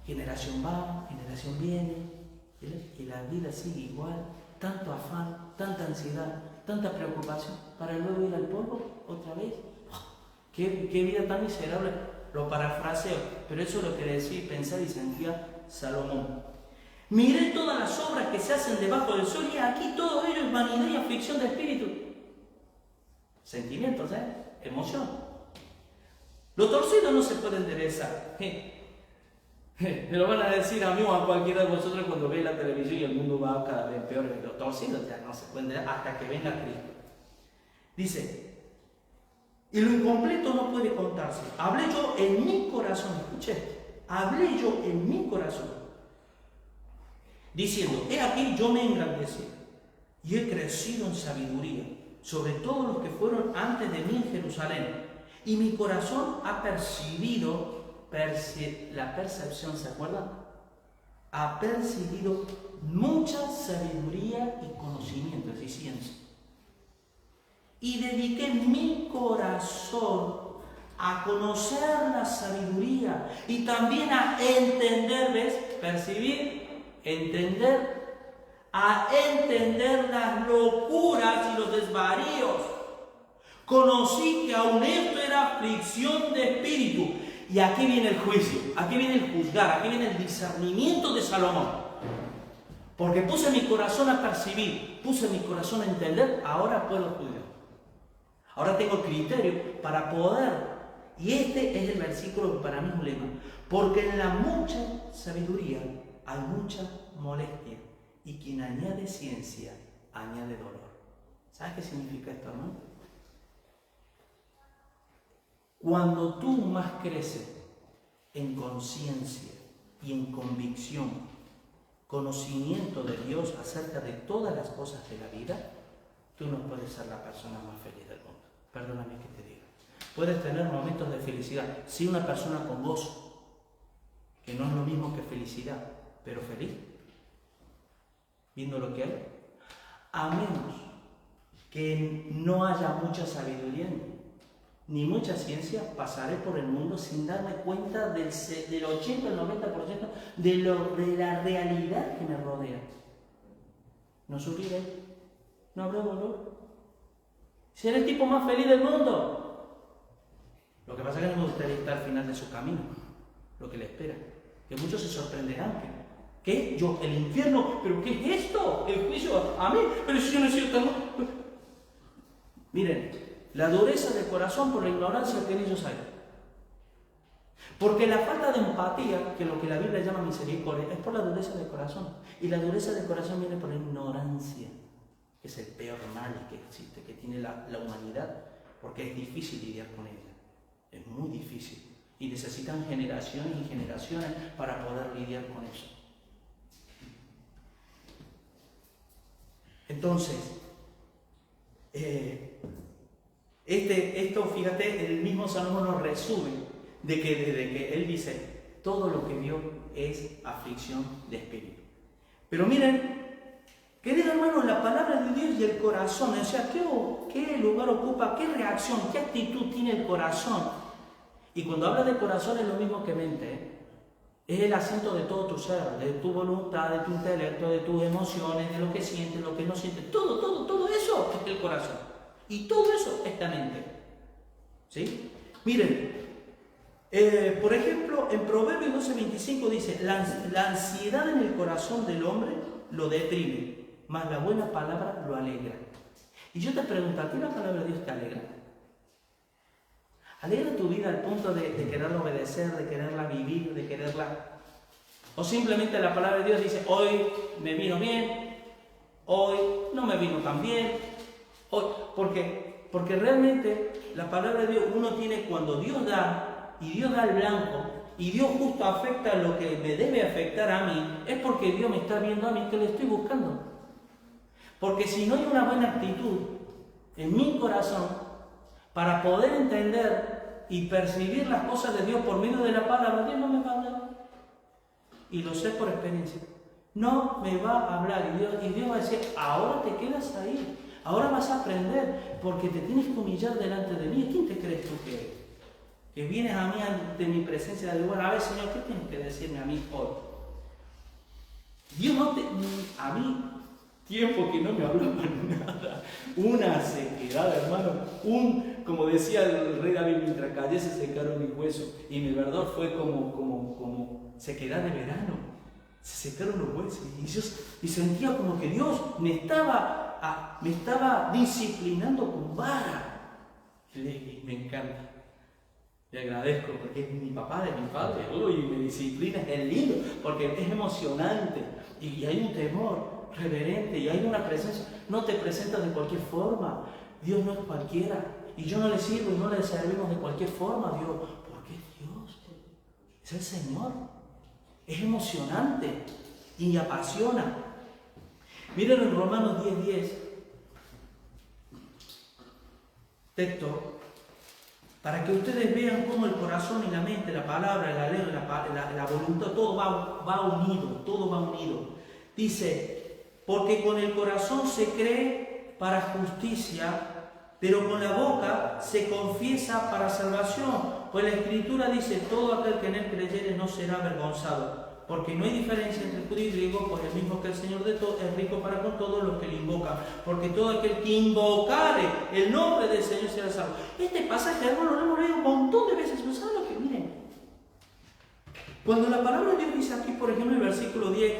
generación va, generación viene, y la vida sigue igual, tanto afán, tanta ansiedad, tanta preocupación, para luego ir al polvo otra vez. ¡Qué vida tan miserable! Lo parafraseo, pero eso es lo que decía, pensar y sentía Salomón. Miré todas las obras que se hacen debajo del sol y aquí todo ello es vanidad y aflicción de espíritu. Sentimientos, emoción. Lo torcido no se puede enderezar. Me lo van a decir a mí o a cualquiera de vosotros cuando ve la televisión y el mundo va cada vez peor. Lo torcido ya no se puede enderezar hasta que venga Cristo. Dice, y lo incompleto no puede contarse. Hablé yo en mi corazón, escuché, hablé yo en mi corazón, diciendo, he aquí yo me engrandecí y he crecido en sabiduría sobre todos los que fueron antes de mí en Jerusalén. Y mi corazón ha percibido, la percepción, ¿se acuerdan? Ha percibido mucha sabiduría y conocimientos y ciencia. Y dediqué mi corazón a conocer la sabiduría y también a entender, ¿ves? Percibir, entender, a entender las locuras y los desvaríos. Conocí que aun esto era aflicción de espíritu. Y aquí viene el juicio, aquí viene el juzgar, aquí viene el discernimiento de Salomón. Porque puse mi corazón a percibir, puse mi corazón a entender, ahora puedo juzgar. Ahora tengo criterio para poder. Y este es el versículo que para mí es un lema. Porque en la mucha sabiduría hay mucha molestia. Y quien añade ciencia, añade dolor. ¿Sabes qué significa esto, hermano? Cuando tú más creces en conciencia y en convicción, conocimiento de Dios acerca de todas las cosas de la vida, tú no puedes ser la persona más feliz del mundo. Perdóname que te diga. Puedes tener momentos de felicidad. Sí, una persona con gozo, que no es lo mismo que felicidad, pero feliz, viendo lo que hay. A menos que no haya mucha sabiduría ni mucha ciencia, pasaré por el mundo sin darme cuenta del 80 al 90% de la realidad que me rodea. No subiré, no habrá dolor. Seré el tipo más feliz del mundo. Lo que pasa es que no me gustaría estar al final de su camino, lo que le espera. Que muchos se sorprenderán. ¿Qué? ¿Yo? ¿El infierno? ¿Pero qué es esto? ¿El juicio a mí? Pero si yo no he sido tan... Miren, la dureza de corazón por la ignorancia que en ellos hay. Porque la falta de empatía, que es lo que la Biblia llama misericordia, es por la dureza de corazón. Y la dureza de corazón viene por la ignorancia, que es el peor mal que existe, que tiene la humanidad, porque es difícil lidiar con ella. Es muy difícil. Y necesitan generaciones y generaciones para poder lidiar con eso. Entonces, esto, fíjate, el mismo Salomón nos resume de que él dice, todo lo que vio es aflicción de espíritu. Pero miren, queridos hermanos, la palabra de Dios y el corazón, o sea, ¿qué lugar ocupa, qué reacción, qué actitud tiene el corazón? Y cuando habla de corazón es lo mismo que mente, es el asiento de todo tu ser, de tu voluntad, de tu intelecto, de tus emociones, de lo que sientes, lo que no sientes, todo eso es el corazón. Y todo eso es la mente. ¿Sí? Miren, por ejemplo, en Proverbios 12:25 dice, la ansiedad en el corazón del hombre lo deprime, mas la buena palabra lo alegra. Y yo te pregunto, ¿a ti la palabra de Dios te alegra? ¿Alegra tu vida al punto de quererla obedecer, de quererla vivir, de quererla? ¿O simplemente la palabra de Dios dice, hoy me vino bien, hoy no me vino tan bien? Hoy, porque realmente la palabra de Dios, uno tiene, cuando Dios da, y Dios da el blanco, y Dios justo afecta lo que me debe afectar a mí, es porque Dios me está viendo a mí que le estoy buscando. Porque si no hay una buena actitud en mi corazón, para poder entender y percibir las cosas de Dios por medio de la palabra, Dios no me va a hablar. Y lo sé por experiencia. No me va a hablar. Y Dios va a decir, ahora te quedas ahí. Ahora vas a aprender, porque te tienes que humillar delante de mí. ¿Quién te crees tú que eres? Que vienes a mí ante mi presencia de bueno, a ver, Señor, ¿qué tienes que decirme a mí hoy? Dios no te... A mí, tiempo que no me hablaba nada. Una sequedad, hermano. Como decía el rey David, mientras callé se secaron mis huesos. Y mi verdad fue como sequedad de verano. Se secaron los huesos. Y sentía como que Dios me estaba disciplinando con vara. Y me encanta. Le agradezco porque es mi papá, de mi padre. Uy, me disciplina, es lindo, porque es emocionante. Y hay un temor reverente y hay una presencia. No te presentas de cualquier forma. Dios no es cualquiera. Y yo no le sirvo y no le servimos de cualquier forma a Dios. Porque es Dios. Es el Señor. Es emocionante y apasiona. Miren en Romanos 10:10. Texto. Para que ustedes vean cómo el corazón y la mente, la palabra, la ley, la voluntad, todo va unido. Dice, porque con el corazón se cree para justicia, pero con la boca se confiesa para salvación. Pues la Escritura dice, todo aquel que en él creyere no será avergonzado. Porque no hay diferencia entre judío y griego, pues el mismo que el Señor de todos es rico para con todos los que le invocan. Porque todo aquel que invocare el nombre del Señor será salvo. Este pasaje, hermano, lo hemos leído un montón de veces. ¿No saben lo que miren? Cuando la palabra de Dios dice aquí, por ejemplo, en el versículo 10,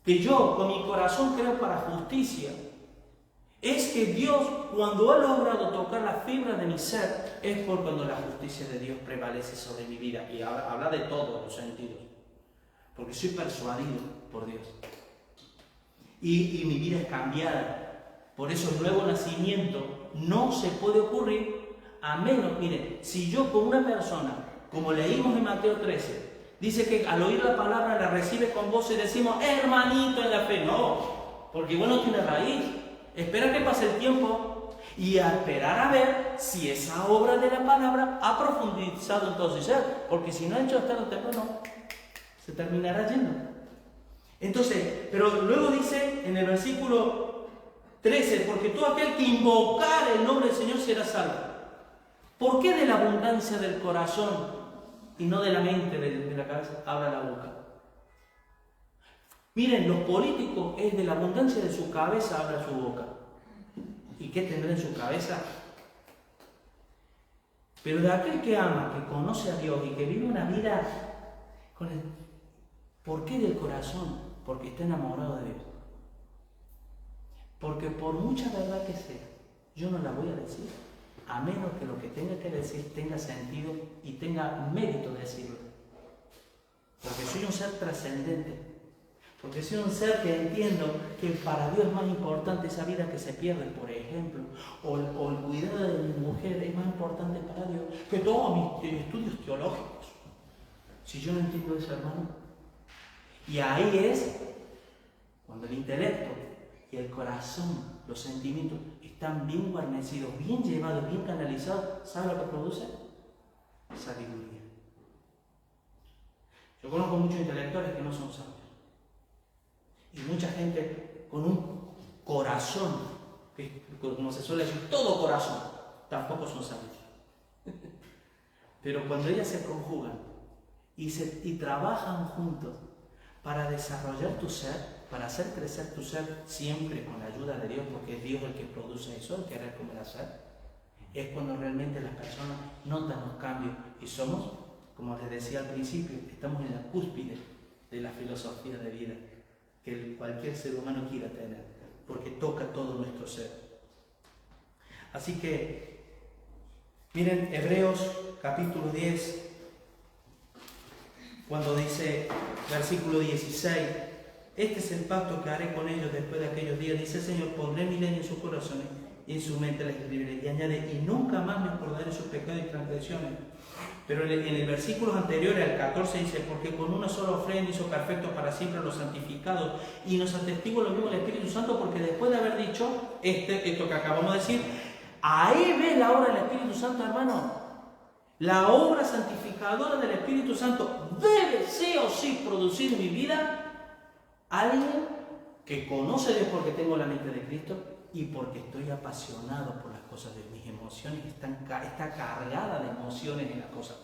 que yo con mi corazón creo para justicia, es que Dios, cuando ha logrado tocar la fibra de mi ser, es por cuando la justicia de Dios prevalece sobre mi vida. Y habla de todos los sentidos. Porque soy persuadido por Dios. Y mi vida es cambiada. Por eso el nuevo nacimiento no se puede ocurrir a menos, miren, si yo con una persona, como leímos en Mateo 13, dice que al oír la palabra la recibe con gozo y decimos, hermanito en la fe. No, porque igual no tiene raíz. Espera que pase el tiempo y a esperar a ver si esa obra de la palabra ha profundizado en todo su ser, porque si no ha hecho tarde o temprano, se terminará yendo. Entonces, pero luego dice en el versículo 13, porque todo aquel que invocar el nombre del Señor será salvo. ¿Por qué de la abundancia del corazón y no de la mente, de la cabeza, habla la boca? Miren, los políticos es de la abundancia de su cabeza habla su boca. ¿Y qué tendrá en su cabeza? Pero de aquel que ama, que conoce a Dios y que vive una vida con el... ¿Por qué del corazón? Porque está enamorado de Dios. Porque por mucha verdad que sea, yo no la voy a decir, a menos que lo que tenga que decir tenga sentido y tenga mérito decirlo. Porque soy un ser trascendente. Porque soy un ser que entiendo que para Dios es más importante esa vida que se pierde, por ejemplo, o el cuidado de mi mujer es más importante para Dios que todos mis estudios teológicos. Si yo no entiendo eso, hermano. Y ahí es cuando el intelecto y el corazón, los sentimientos, están bien guarnecidos, bien llevados, bien canalizados. ¿Sabe lo que produce? Sabiduría. Yo conozco muchos intelectuales que no son sabios. Y mucha gente con un corazón, que como se suele decir, todo corazón, tampoco son sabios. Pero cuando ellas se conjugan y trabajan juntos para desarrollar tu ser, para hacer crecer tu ser, siempre con la ayuda de Dios, porque es Dios el que produce eso, el querer como el hacer, es cuando realmente las personas notan los cambios y somos, como les decía al principio, estamos en la cúspide de la filosofía de vida que cualquier ser humano quiera tener, porque toca todo nuestro ser. Así que, miren Hebreos capítulo 10, cuando dice, versículo 16, este es el pacto que haré con ellos después de aquellos días, dice el Señor, pondré mi ley en sus corazones y en su mente la escribiré, y añade, y nunca más me acordaré sus pecados y transgresiones. Pero en el versículo anterior, al 14, dice, porque con una sola ofrenda hizo perfectos para siempre a los santificados, y nos atestigua lo mismo el Espíritu Santo, porque después de haber dicho esto que acabamos de decir, ahí ve la obra del Espíritu Santo, hermano. La obra santificadora del Espíritu Santo debe sí o sí producir en mi vida alguien que conoce a Dios porque tengo la mente de Cristo y porque estoy apasionado por las cosas de mis emociones, está cargada de emociones en las cosas.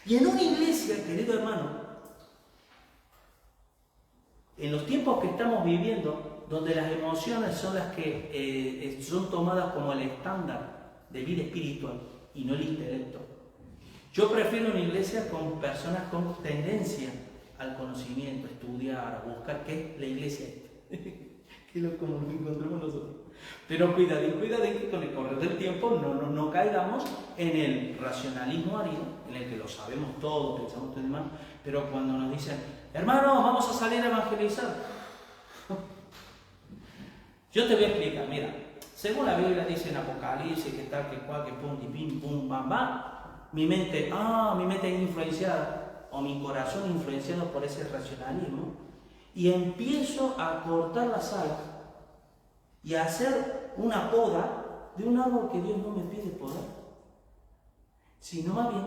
Y en una iglesia, querido hermano, en los tiempos que estamos viviendo, donde las emociones son las que son tomadas como el estándar de vida espiritual y no el intelecto, yo prefiero una iglesia con personas con tendencia al conocimiento, a estudiar, a buscar, que es la iglesia que es como lo encontramos nosotros. Pero cuidadín que con el correr del tiempo no caigamos en el racionalismo árido, en el que lo sabemos todo, pensamos todo y demás, pero cuando nos dicen, hermano, vamos a salir a evangelizar. Yo te voy a explicar, mira, según la Biblia dice en Apocalipsis, que tal, que cual, que pum, y pim, pum, bam, bam, mi mente es influenciada, o mi corazón influenciado por ese racionalismo, y empiezo a cortar las alas y a hacer una poda de un árbol que Dios no me pide podar, sino más bien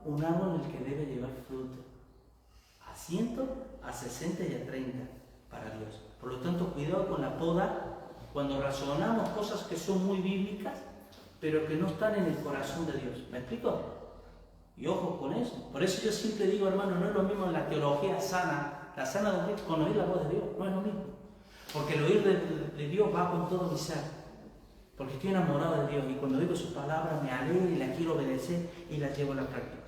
un árbol en el que debe llevar fruto, a 100, a 60 y a 30 para Dios. Por lo tanto, cuidado con la poda cuando razonamos cosas que son muy bíblicas, pero que no están en el corazón de Dios. ¿Me explico? Y ojo con eso. Por eso yo siempre digo, hermano, no es lo mismo la teología sana, la sana doctrina, con oír la voz de Dios, no es lo mismo. Porque el oír de Dios va con todo mi ser. Porque estoy enamorado de Dios y cuando oigo su palabra me alegro y la quiero obedecer y la llevo a la práctica.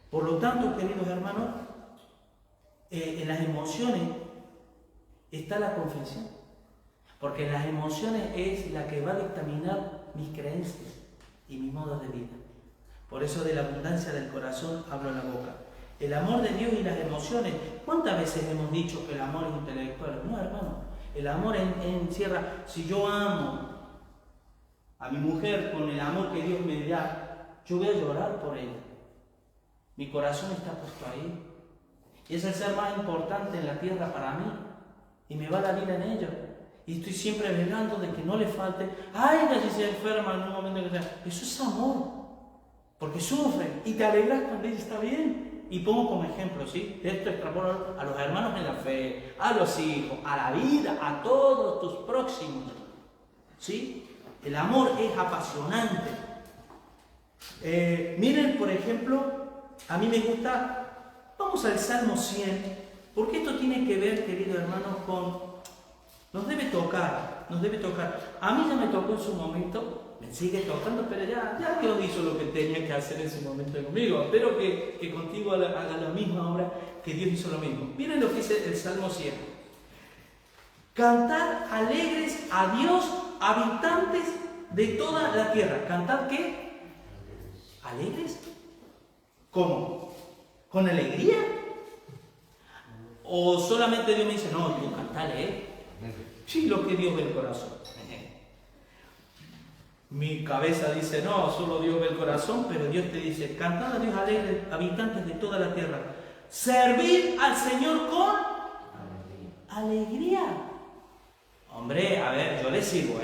Por lo tanto, queridos hermanos, en las emociones está la confesión. Porque las emociones es la que va a dictaminar mis creencias y mis modos de vida. Por eso de la abundancia del corazón hablo la boca. El amor de Dios y las emociones. ¿Cuántas veces hemos dicho que el amor es intelectual? No, hermano. El amor encierra, si yo amo a mi mujer con el amor que Dios me da, yo voy a llorar por ella. Mi corazón está puesto ahí. Y es el ser más importante en la tierra para mí. Y me va la vida en ello. Y estoy siempre velando de que no le falte. Ay, que si se enferma en un momento que sea. Eso es amor. Porque sufre. Y te alegras cuando ella está bien. Y pongo como ejemplo, ¿sí? Esto extrapolo a los hermanos en la fe, a los hijos, a la vida, a todos tus próximos. ¿Sí? El amor es apasionante. Miren, por ejemplo, a mí me gusta, vamos al Salmo 100, porque esto tiene que ver, queridos hermanos, con, nos debe tocar. A mí ya me tocó en su momento, me sigue tocando, pero ya Dios hizo lo que tenía que hacer en su momento conmigo. Espero que contigo haga la misma obra, que Dios hizo lo mismo. Miren lo que dice el Salmo 100. Cantad alegres a Dios, habitantes de toda la tierra. ¿Cantad qué? ¿Alegres? ¿Cómo? ¿Con alegría? ¿O solamente Dios me dice, no, tú cantale, Sí, lo que Dios ve el corazón. Mi cabeza dice, no, solo Dios ve el corazón, pero Dios te dice, cantad a Dios alegres, habitantes de toda la tierra. Servid al Señor con alegría. Hombre, a ver, yo le sigo,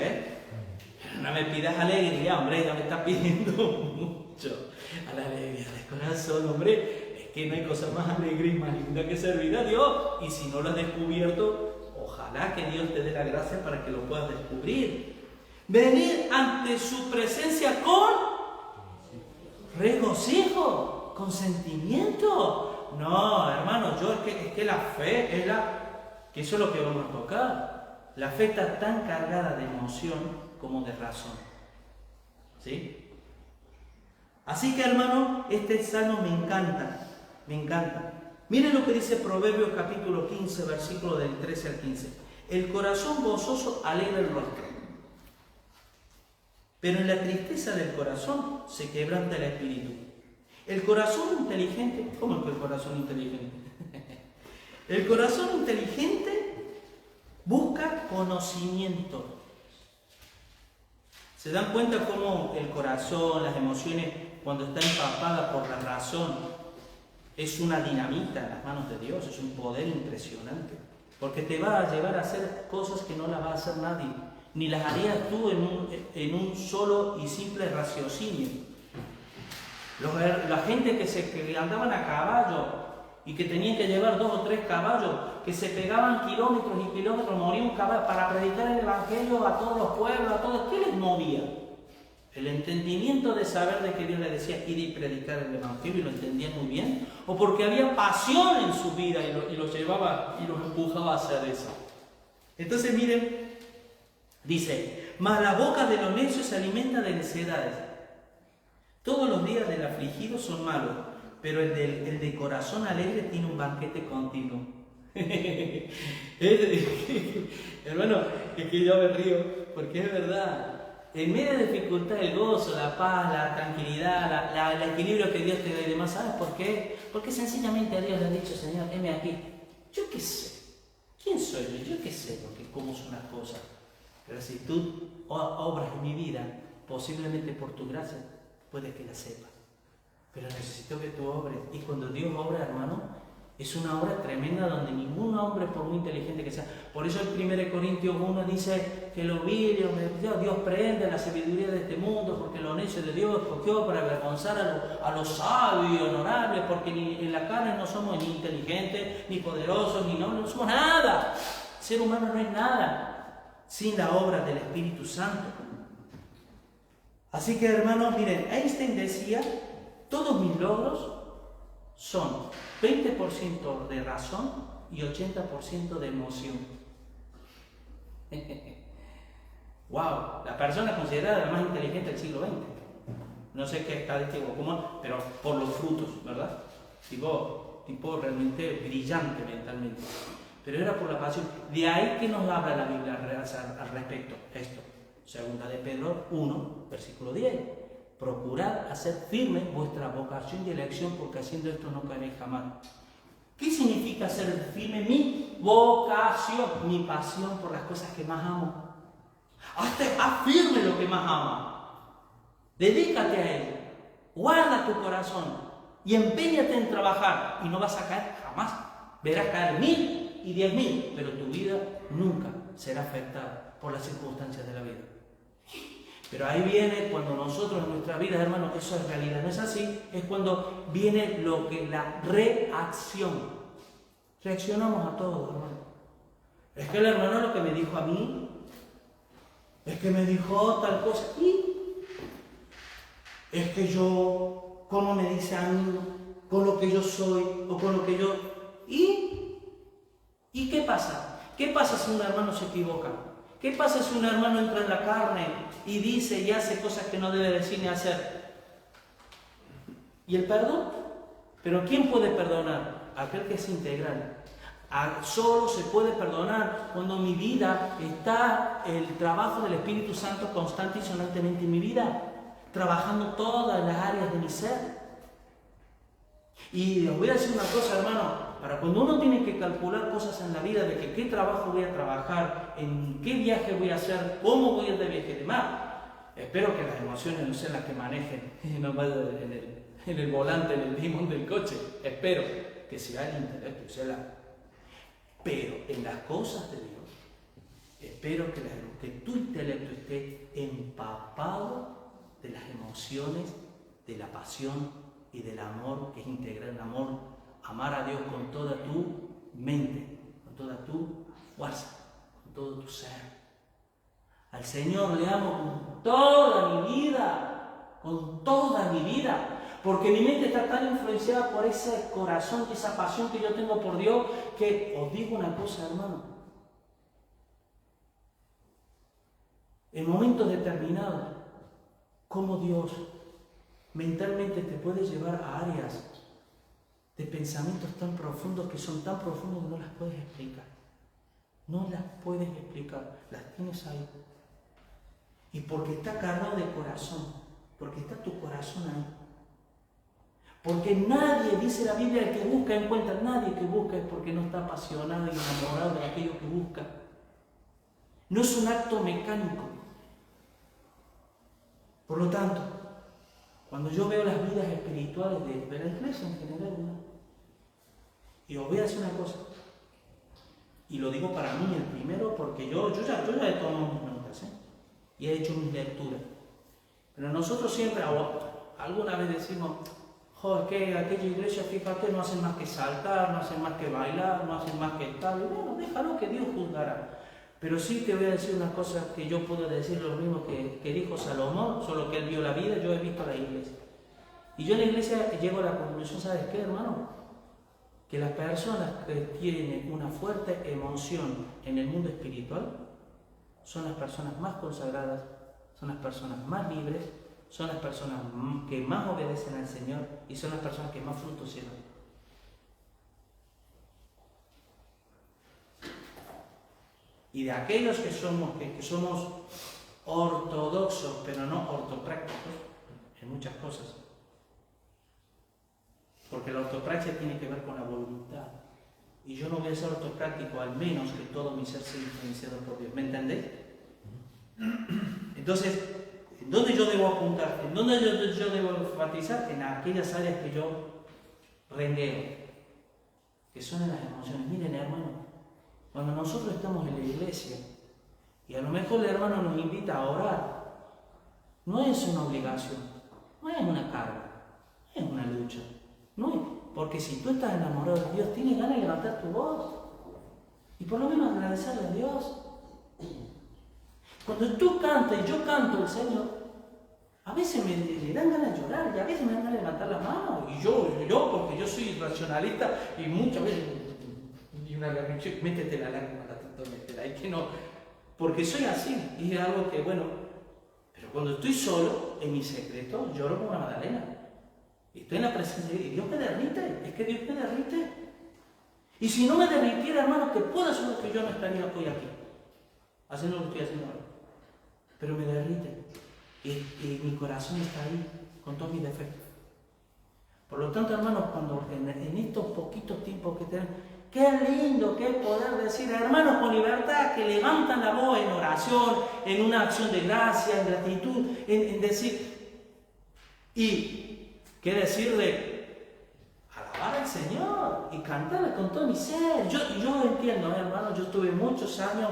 No me pidas alegría, hombre, ya me estás pidiendo mucho. A la alegría del corazón, hombre, es que no hay cosa más alegre y más linda que servir a Dios. Y si no lo has descubierto, ojalá que Dios te dé la gracia para que lo puedas descubrir. Venir ante su presencia con regocijo, con sentimiento. No, hermano, es que la fe es que eso es lo que vamos a tocar. La fe está tan cargada de emoción como de razón. ¿Sí? Así que, hermano, este salmo me encanta. Miren lo que dice Proverbios capítulo 15, versículo del 13 al 15. El corazón gozoso alegra el rostro, pero en la tristeza del corazón se quebranta el espíritu. El corazón inteligente, ¿cómo es que el corazón inteligente? El corazón inteligente busca conocimiento. ¿Se dan cuenta cómo el corazón, las emociones, cuando está empapada por la razón, es una dinamita en las manos de Dios? Es un poder impresionante. Porque te va a llevar a hacer cosas que no las va a hacer nadie. Ni las harías tú en un solo y simple raciocinio. La gente que andaban a caballo y que tenían que llevar 2 o 3 caballos, que se pegaban kilómetros y kilómetros, morían caballos para predicar el Evangelio a todos los pueblos, a todos. ¿Qué les movía? El entendimiento de saber de que Dios les decía ir y predicar el Evangelio, y lo entendían muy bien, o porque había pasión en su vida y los llevaba y los empujaba a hacer eso. Entonces miren, dice, mas la boca de los necios se alimenta de necedades. Todos los días del afligido son malos, pero el de corazón alegre tiene un banquete continuo. Hermano, es que yo me río, porque es verdad. En medio de dificultad, el gozo, la paz, la tranquilidad, el equilibrio que Dios te da y demás, ¿sabes por qué? Porque sencillamente a Dios le ha dicho, Señor, heme aquí. Yo qué sé. ¿Quién soy yo? Yo qué sé cómo son las cosas. Pero si tú obras en mi vida, posiblemente por tu gracia, puede que la sepas. Pero necesito que tú obres. Y cuando Dios obra, hermano, es una obra tremenda donde ningún hombre, por muy inteligente que sea. Por eso el 1 Corintios 1 dice que los vilios, Dios prende la sabiduría de este mundo, porque lo necio de Dios escogió para avergonzar a los sabios y honorables, porque en la carne no somos ni inteligentes, ni poderosos, no somos nada. El ser humano no es nada. sin la obra del Espíritu Santo. Así que, hermanos, miren, Einstein decía, todos mis logros son 20% de razón y 80% de emoción. ¡Wow! La persona considerada la más inteligente del siglo XX. No sé qué estadística o cómo, pero por los frutos, ¿verdad? Tipo realmente brillante mentalmente. Pero era por la pasión. De ahí que nos habla la Biblia al respecto. Esto. Segunda de Pedro 1, versículo 10. Procurad hacer firme vuestra vocación y elección, porque haciendo esto no caeréis jamás. ¿Qué significa hacer firme? Mi vocación, mi pasión por las cosas que más amo. Haz firme lo que más amas. Dedícate a ello. Guarda tu corazón y empeñate en trabajar y no vas a caer jamás. Verás caer 1000 y 10.000, pero tu vida nunca será afectada por las circunstancias de la vida. Pero ahí viene cuando nosotros en nuestra vida, hermanos, eso es realidad, no es así, es cuando viene la reacción. Reaccionamos a todo, hermano. Es que el hermano lo que me dijo a mí, es que me dijo tal cosa, y es que yo, ¿cómo me dice a mí? Con lo que yo soy, o con lo que yo... ¿Y qué pasa? ¿Qué pasa si un hermano se equivoca? ¿Qué pasa si un hermano entra en la carne y dice y hace cosas que no debe decir ni hacer? ¿Y el perdón? ¿Pero quién puede perdonar? Aquel que es integral. Solo se puede perdonar cuando mi vida está el trabajo del Espíritu Santo constante y sonantemente en mi vida, trabajando todas las áreas de mi ser. Y os voy a decir una cosa, hermano, para cuando uno tiene que calcular cosas en la vida de que qué trabajo voy a trabajar, en qué viaje voy a hacer, cómo voy a ir de viaje y demás, espero que las emociones no sean las que manejen en el volante, en el timón del coche. Espero que sea el intelecto, pero en las cosas de Dios, espero que tu intelecto esté empapado de las emociones, de la pasión y del amor que es integral, el amor. Amar a Dios con toda tu mente, con toda tu fuerza, con todo tu ser. Al Señor le amo con toda mi vida, porque mi mente está tan influenciada por ese corazón, esa pasión que yo tengo por Dios, que os digo una cosa, hermano. En momentos determinados, cómo Dios mentalmente te puede llevar a áreas de pensamientos tan profundos, que son tan profundos que no las puedes explicar. No las puedes explicar, las tienes ahí. Y porque está cargado de corazón, porque está tu corazón ahí. Porque nadie, dice la Biblia, el que busca encuentra. Nadie que busca es porque no está apasionado y enamorado de aquello que busca. No es un acto mecánico. Por lo tanto, cuando yo veo las vidas espirituales de la iglesia en general, ¿no? Y os voy a decir una cosa, y lo digo para mí el primero, porque yo ya he tomado mis notas, y he hecho mis lecturas. Pero nosotros siempre, alguna vez decimos, joder, que aquella iglesia, fíjate, no hacen más que saltar, no hacen más que bailar, no hacen más que tal. Y bueno, déjalo que Dios juzgará. Pero sí te voy a decir una cosa que yo puedo decir lo mismo que dijo Salomón, solo que él vio la vida, yo he visto la iglesia. Y yo en la iglesia llego a la conclusión, ¿sabes qué, hermano? Que las personas que tienen una fuerte emoción en el mundo espiritual son las personas más consagradas, son las personas más libres, son las personas que más obedecen al Señor y son las personas que más frutos llevan. Y de aquellos que somos ortodoxos, pero no ortoprácticos en muchas cosas, porque la ortopraxia tiene que ver con la voluntad. Y yo no voy a ser ortopráctico al menos que todo mi ser sea influenciado por Dios. ¿Me entendéis? Entonces, ¿en dónde yo debo apuntar? ¿En dónde yo debo enfatizar? En aquellas áreas que yo rengueo, que son en las emociones. Miren, hermano, cuando nosotros estamos en la iglesia y a lo mejor el hermano nos invita a orar, no es una obligación, no es una carga, es una lucha. No, porque si tú estás enamorado de Dios, tienes ganas de levantar tu voz y por lo menos agradecerle a Dios. Cuando tú cantas y yo canto el Señor, a veces me dan ganas de llorar y a veces me dan ganas de levantar las manos. Y yo porque yo soy racionalista y muchas veces, métete la lágrima, métela, y que no, porque soy así. Y es algo que, bueno, pero cuando estoy solo, en mi secreto, lloro como una Magdalena. Y estoy en la presencia de Dios y Dios me derrite, es que Dios me derrite. Y si no me derritiera, hermano, te puedo asegurar que yo no estaría hoy aquí, haciendo lo que estoy haciendo ahora. Pero me derrite. Y mi corazón está ahí, con todos mis defectos. Por lo tanto, hermanos, cuando en estos poquitos tiempos que tenemos, qué lindo que es poder decir, hermanos con libertad, que levantan la voz en oración, en una acción de gracia, en gratitud, en decir, y qué decir de alabar al Señor y cantarle con todo mi ser. Yo entiendo, hermanos, yo tuve muchos años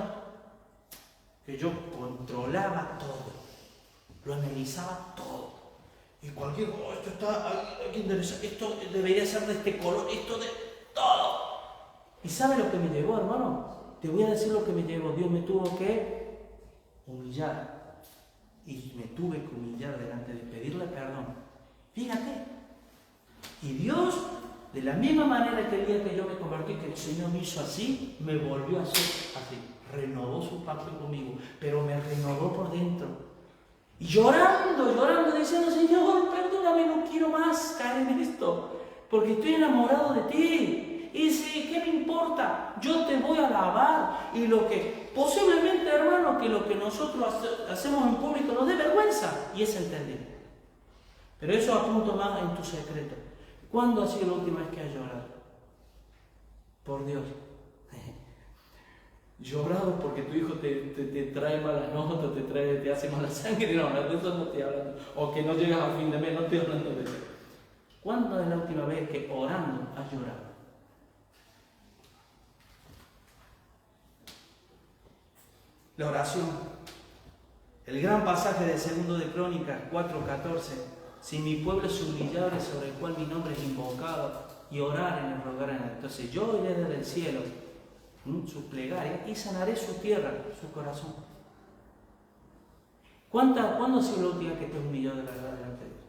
que yo controlaba todo. Lo analizaba todo. Y cualquier cosa, esto está aquí interesado, esto debería ser de este color, esto de todo. ¿Y sabe lo que me llevó, hermano? Te voy a decir lo que me llevó. Dios me tuvo que humillar. Y me tuve que humillar delante de pedirle perdón. Fíjate. Y Dios, de la misma manera que el día que yo me convertí, que el Señor me hizo así, me volvió a hacer así. Renovó su pacto conmigo, pero me renovó por dentro. Y llorando, diciendo, Señor, perdóname, no quiero más caer en esto, porque estoy enamorado de ti. Y sí, ¿qué me importa? Yo te voy a alabar. Y lo que, posiblemente, hermano, que lo que nosotros hacemos en público nos dé vergüenza, y es entender. Pero eso apunto más en tu secreto. ¿Cuándo ha sido la última vez que has llorado? Por Dios. Llorado porque tu hijo te trae malas notas, te hace mala sangre. No, de eso no estoy hablando. O que no llegas a fin de mes, no estoy hablando de eso. ¿Cuándo es la última vez que orando has llorado? La oración. El gran pasaje del 2 de Crónicas 4:14. Si mi pueblo se humillare, sobre el cual mi nombre es invocado, y orar en el rogar en él. Entonces yo iré desde el cielo, su plegaria, y sanaré su tierra, su corazón. ¿Cuándo ha sido la última que te has humillado de la verdad delante de Dios?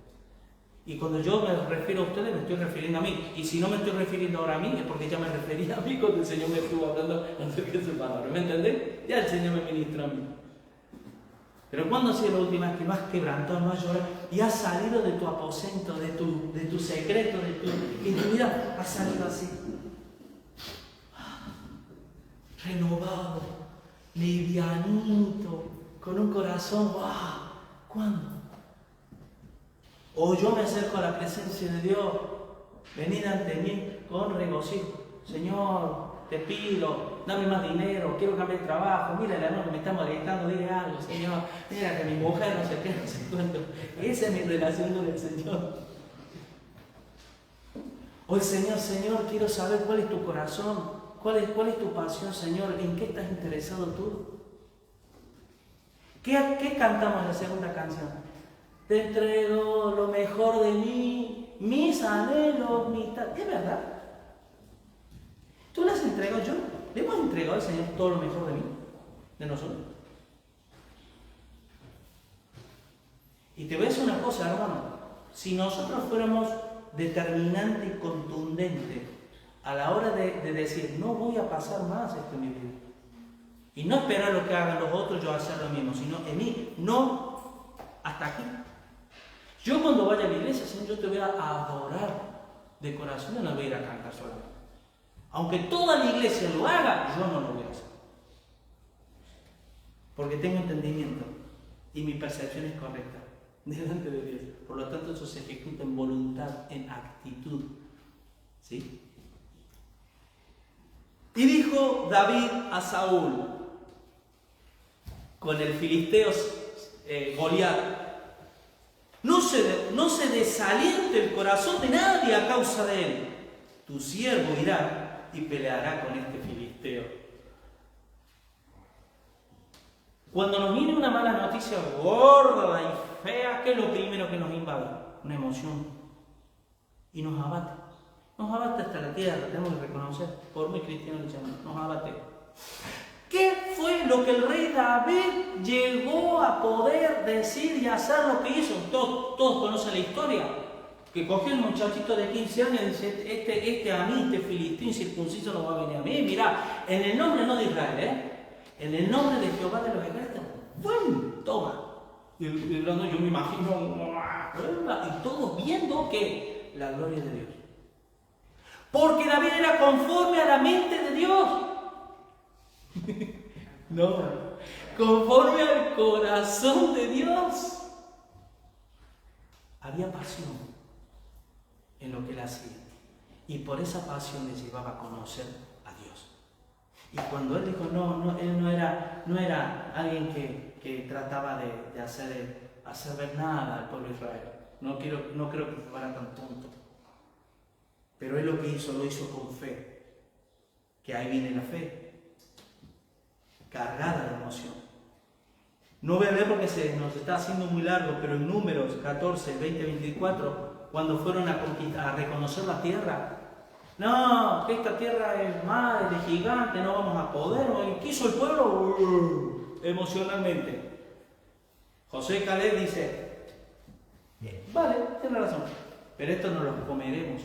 Y cuando yo me refiero a ustedes, me estoy refiriendo a mí. Y si no me estoy refiriendo ahora a mí, es porque ya me refería a mí cuando el Señor me estuvo hablando antes que su palabra. ¿Me entendés? Ya el Señor me ministra a mí. Pero ¿cuándo ha sido la última vez que no has quebrantado, no has llorado y has salido de tu aposento, de tu secreto, de tu intimidad? Has salido así. Renovado, livianito, con un corazón, ¡wow! ¿Cuándo? O yo me acerco a la presencia de Dios, venid ante mí con regocijo. Señor, te pido, dame más dinero, quiero cambiar de trabajo, mira la noche me está molestando, dile algo, Señor, mira que mi mujer no sé qué, no sé cuánto. Esa es mi relación con el Señor. O el Señor, quiero saber cuál es tu corazón, cuál es tu pasión, Señor, en qué estás interesado tú. ¿Qué cantamos en la segunda canción? Te entrego lo mejor de mí, mis anhelos, ¿Es verdad? ¿Tú les entrego yo? ¿Le hemos entregado al Señor todo lo mejor de mí? De nosotros. Y te voy a decir una cosa, hermano. Si nosotros fuéramos determinante y contundente a la hora de decir, no voy a pasar más esto en mi vida, y no esperar lo que hagan los otros, yo hacer lo mismo, sino en mí, no, hasta aquí. Yo cuando vaya a la iglesia, Señor, yo te voy a adorar de corazón, no voy a ir a cantar solamente. Aunque toda la iglesia lo haga, yo no lo voy a hacer. Porque tengo entendimiento y mi percepción es correcta delante de Dios. Por lo tanto, eso se ejecuta en voluntad, en actitud. ¿Sí? Y dijo David a Saúl, con el filisteo Goliat, no se desaliente el corazón de nadie a causa de él. Tu siervo irá y peleará con este filisteo. Cuando nos viene una mala noticia gorda y fea, ¿qué es lo primero que nos invade? Una emoción. Y nos abate. Nos abate hasta la tierra, tenemos que reconocer, por muy cristiano que seamos, nos abate. ¿Qué fue lo que el rey David llegó a poder decir y hacer lo que hizo? Todos conocen la historia. Que cogió el muchachito de 15 años y dice, a mí, este filistín circunciso no va a venir a mí. Mirá, en el nombre no de Israel, en el nombre de Jehová de los ejércitos, ¡pum! Toma. Y yo me imagino, y todos viendo que la gloria de Dios. Porque David era conforme a la mente de Dios. No, conforme al corazón de Dios. Había pasión en lo que él hacía. Y por esa pasión le llevaba a conocer a Dios. Y cuando él dijo, él no era alguien que trataba de hacer ver nada al pueblo de Israel. No creo que fuera tan tonto. Pero él lo que hizo, lo hizo con fe. Que ahí viene la fe. Cargada de emoción. No voy a leer porque se nos está haciendo muy largo, pero en Números 14, 20, 24, cuando fueron a reconocer la tierra, no, que esta tierra es madre, de gigante, no vamos a poder. ¿Qué hizo el pueblo? Emocionalmente. José Caleb dice, vale, tiene razón, pero esto no lo comeremos.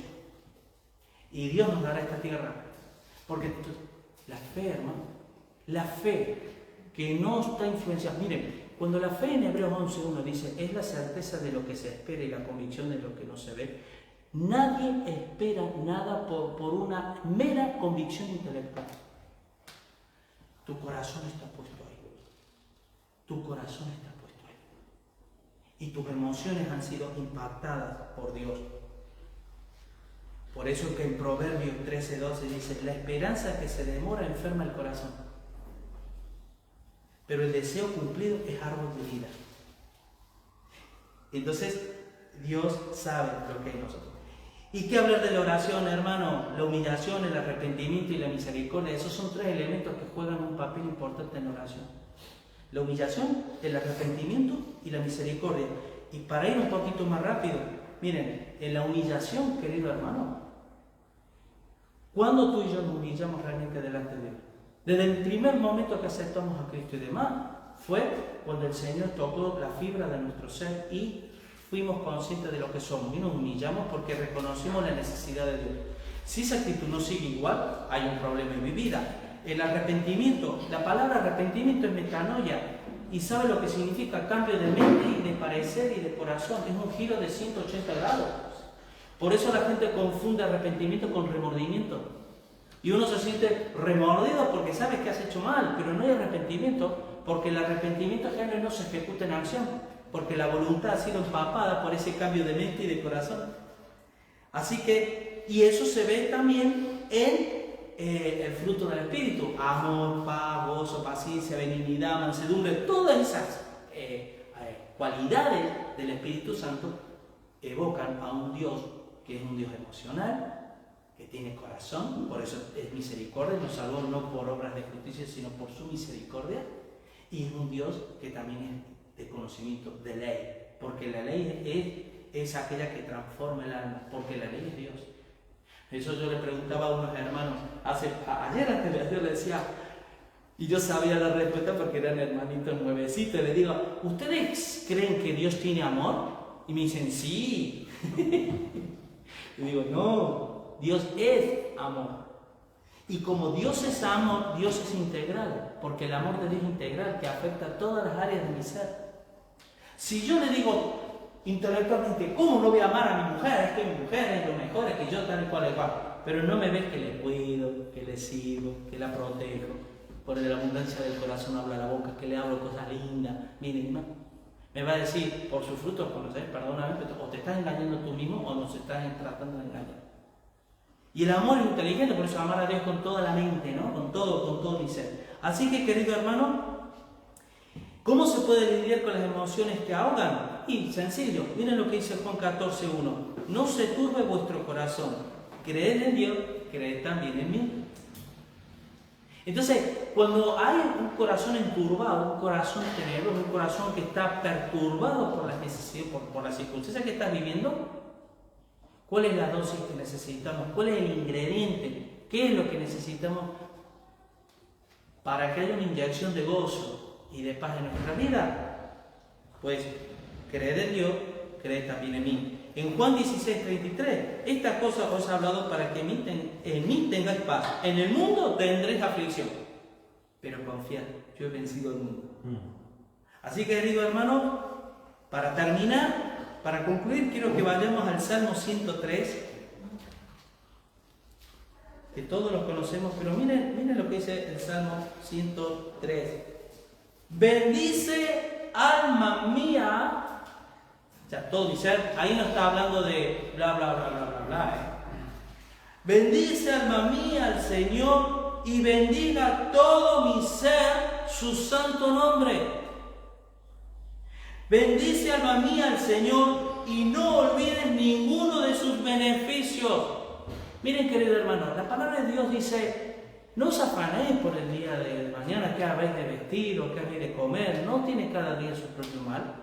Y Dios nos dará esta tierra. Porque la fe, hermano, la fe que no está influenciada. Miren, cuando la fe en Hebreos 11.1 dice, es la certeza de lo que se espera y la convicción de lo que no se ve, nadie espera nada por una mera convicción intelectual. Tu corazón está puesto ahí. Tu corazón está puesto ahí. Y tus emociones han sido impactadas por Dios. Por eso que en Proverbios 13:12 dice, la esperanza que se demora enferma el corazón, pero el deseo cumplido es árbol de vida. Entonces, Dios sabe lo que hay en nosotros. ¿Y qué hablar de la oración, hermano? La humillación, el arrepentimiento y la misericordia. Esos son tres elementos que juegan un papel importante en la oración. La humillación, el arrepentimiento y la misericordia. Y para ir un poquito más rápido, miren, en la humillación, querido hermano, ¿cuándo tú y yo nos humillamos realmente delante de Dios? Desde el primer momento que aceptamos a Cristo y demás, fue cuando el Señor tocó la fibra de nuestro ser y fuimos conscientes de lo que somos. Y nos humillamos porque reconocimos la necesidad de Dios. Si esa actitud no sigue igual, hay un problema en mi vida. El arrepentimiento, la palabra arrepentimiento es metanoia. Y sabe lo que significa cambio de mente y de parecer y de corazón. Es un giro de 180 grados. Por eso la gente confunde arrepentimiento con remordimiento. Y uno se siente remordido porque sabes que has hecho mal, pero no hay arrepentimiento, porque el arrepentimiento generalmente no se ejecuta en acción, porque la voluntad ha sido empapada por ese cambio de mente y de corazón. Así que, y eso se ve también en el fruto del Espíritu: amor, paz, gozo, paciencia, benignidad, mansedumbre. Todas esas cualidades del Espíritu Santo evocan a un Dios que es un Dios emocional, que tiene corazón, por eso es misericordia, nos salvó no por obras de justicia, sino por su misericordia, y es un Dios que también es de conocimiento de ley, porque la ley es aquella que transforma el alma, porque la ley es Dios. Eso yo le preguntaba a unos hermanos, ayer antes de ayer le decía, y yo sabía la respuesta porque eran hermanitos nuevecitos, le digo, ¿ustedes creen que Dios tiene amor? Y me dicen, sí. Y digo, no, Dios es amor. Y como Dios es amor, Dios es integral, porque el amor de Dios es integral, que afecta a todas las áreas de mi ser. Si yo le digo intelectualmente, ¿cómo no voy a amar a mi mujer? Es que mi mujer es lo mejor, es que yo tal y cual igual. Pero no me ves que le cuido, que le sirvo, que la protejo. Por la abundancia del corazón habla la boca, que le hablo cosas lindas. Miren, ¿no? Me va a decir, por sus frutos conocéis, perdóname, o te estás engañando tú mismo o nos estás tratando de engañar. Y el amor es inteligente, por eso amar a Dios con toda la mente, ¿no? Con todo mi ser. Así que, querido hermano, ¿cómo se puede lidiar con las emociones que ahogan? Y sencillo, miren lo que dice Juan 14:1. No se turbe vuestro corazón. Creed en Dios, creed también en mí. Entonces, cuando hay un corazón enturbado, un corazón tenebroso, un corazón que está perturbado por las necesidades, por las circunstancias que estás viviendo, ¿cuál es la dosis que necesitamos? ¿Cuál es el ingrediente? ¿Qué es lo que necesitamos para que haya una inyección de gozo y de paz en nuestra vida, pues creed en Dios, creed también en mí. En Juan 16:33, esta cosa os he hablado para que en mí tengáis paz. En el mundo tendréis aflicción, pero confiad, yo he vencido el mundo. Así que, querido hermano, para terminar, para concluir, quiero que vayamos al Salmo 103, que todos los conocemos, pero miren lo que dice el Salmo 103. Bendice, alma mía. O sea, todo mi ser, ahí no está hablando de bla, bla, bla, bla, bla, bla. Bendice, alma mía, al Señor y bendiga todo mi ser su santo nombre. Bendice, alma mía, al Señor y no olvides ninguno de sus beneficios. Miren, querido hermano, la palabra de Dios dice: no os afanéis por el día de mañana, qué habéis de vestir o qué habéis de comer. No tiene cada día su propio mal,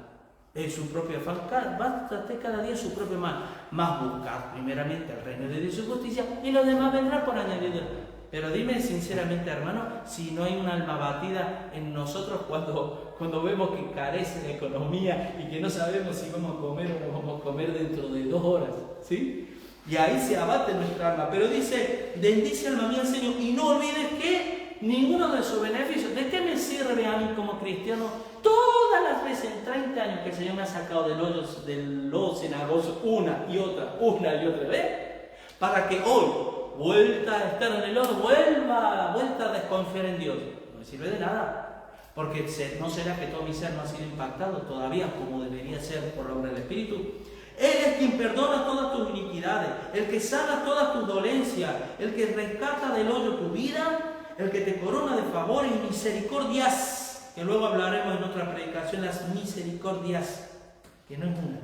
su propio afán. Bástate cada día su propio mal. Mas buscad primeramente el reino de Dios y su justicia, y lo demás vendrá por añadidura. Pero dime sinceramente, hermano, si no hay un alma batida en nosotros cuando vemos que carece de economía y que no sabemos si vamos a comer o no vamos a comer dentro de 2 horas, ¿sí? Y ahí se abate nuestra alma. Pero dice: bendice, alma mía, al Señor y no olvides que ninguno de sus beneficios. ¿De qué me sirve a mí como cristiano todas las veces en 30 años que el Señor me ha sacado del lodo cenagoso una y otra vez? Para que hoy, vuelta a estar en el lodo, vuelta a desconfiar en Dios. No me sirve de nada. Porque no será que todo mi ser no ha sido impactado todavía como debería ser por la obra del Espíritu. Él es quien perdona todas tus iniquidades, el que sana todas tus dolencias, el que rescata del hoyo tu vida, el que te corona de favores y misericordias, que luego hablaremos en otra predicación, las misericordias, que no es una.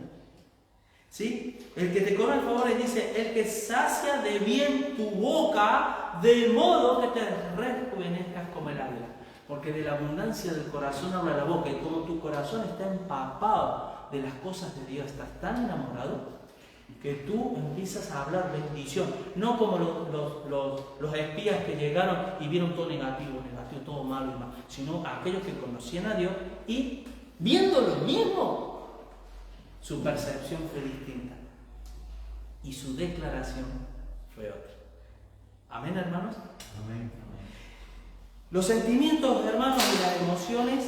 ¿Sí? El que te corona de favores, dice, el que sacia de bien tu boca, de modo que te rejuvenezcas como el águila. Porque de la abundancia del corazón habla la boca, y como tu corazón está empapado de las cosas de Dios, estás tan enamorado que tú empiezas a hablar bendición, no como los espías que llegaron y vieron todo negativo, todo malo y malo, sino aquellos que conocían a Dios y viendo lo mismo, su percepción fue distinta y su declaración fue otra. ¿Amén, hermanos? Amén. Los sentimientos, hermanos, y las emociones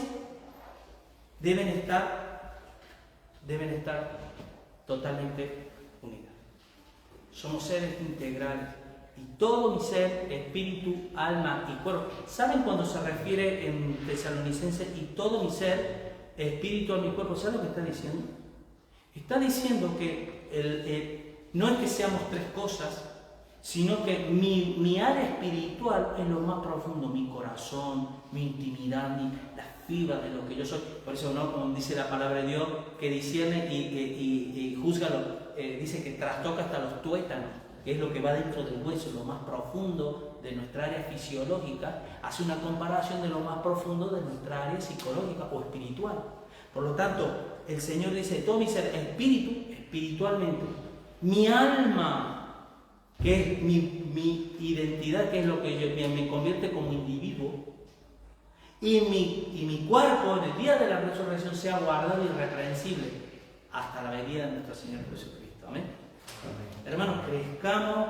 deben estar totalmente unidas. Somos seres integrales y todo mi ser, espíritu, alma y cuerpo. ¿Saben cuando se refiere en Tesalonicenses y todo mi ser, espíritu, alma y cuerpo? ¿Saben lo que está diciendo? Está diciendo que no es que seamos 3 cosas, sino que mi área espiritual es lo más profundo, mi corazón, mi intimidad, la fibra de lo que yo soy. Por eso, ¿no? Como dice la palabra de Dios, que discierne y juzga, dice que trastoca hasta los tuétanos, que es lo que va dentro del hueso, lo más profundo de nuestra área fisiológica, hace una comparación de lo más profundo de nuestra área psicológica o espiritual. Por lo tanto, el Señor dice, todo mi ser, espiritualmente, mi alma, que es mi identidad, que es lo que me convierte como individuo, y mi cuerpo en el día de la resurrección sea guardado irreprensible hasta la venida de nuestro Señor Jesucristo. Amén. Hermanos, crezcamos,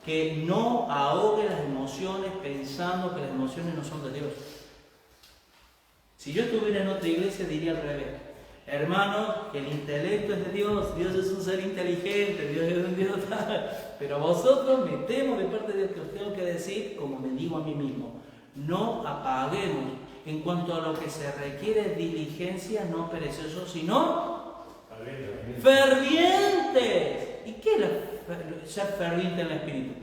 que no ahogue las emociones pensando que las emociones no son de Dios. Si yo estuviera en otra iglesia diría al revés. Hermanos, que el intelecto es de Dios, Dios es un ser inteligente, Dios es un Dios tal. Pero vosotros me temo de parte de Dios que os tengo que decir, como me digo a mí mismo, no apaguemos. En cuanto a lo que se requiere diligencia, no perezosos, sino fervientes. ¿Y qué es ser ferviente en el espíritu?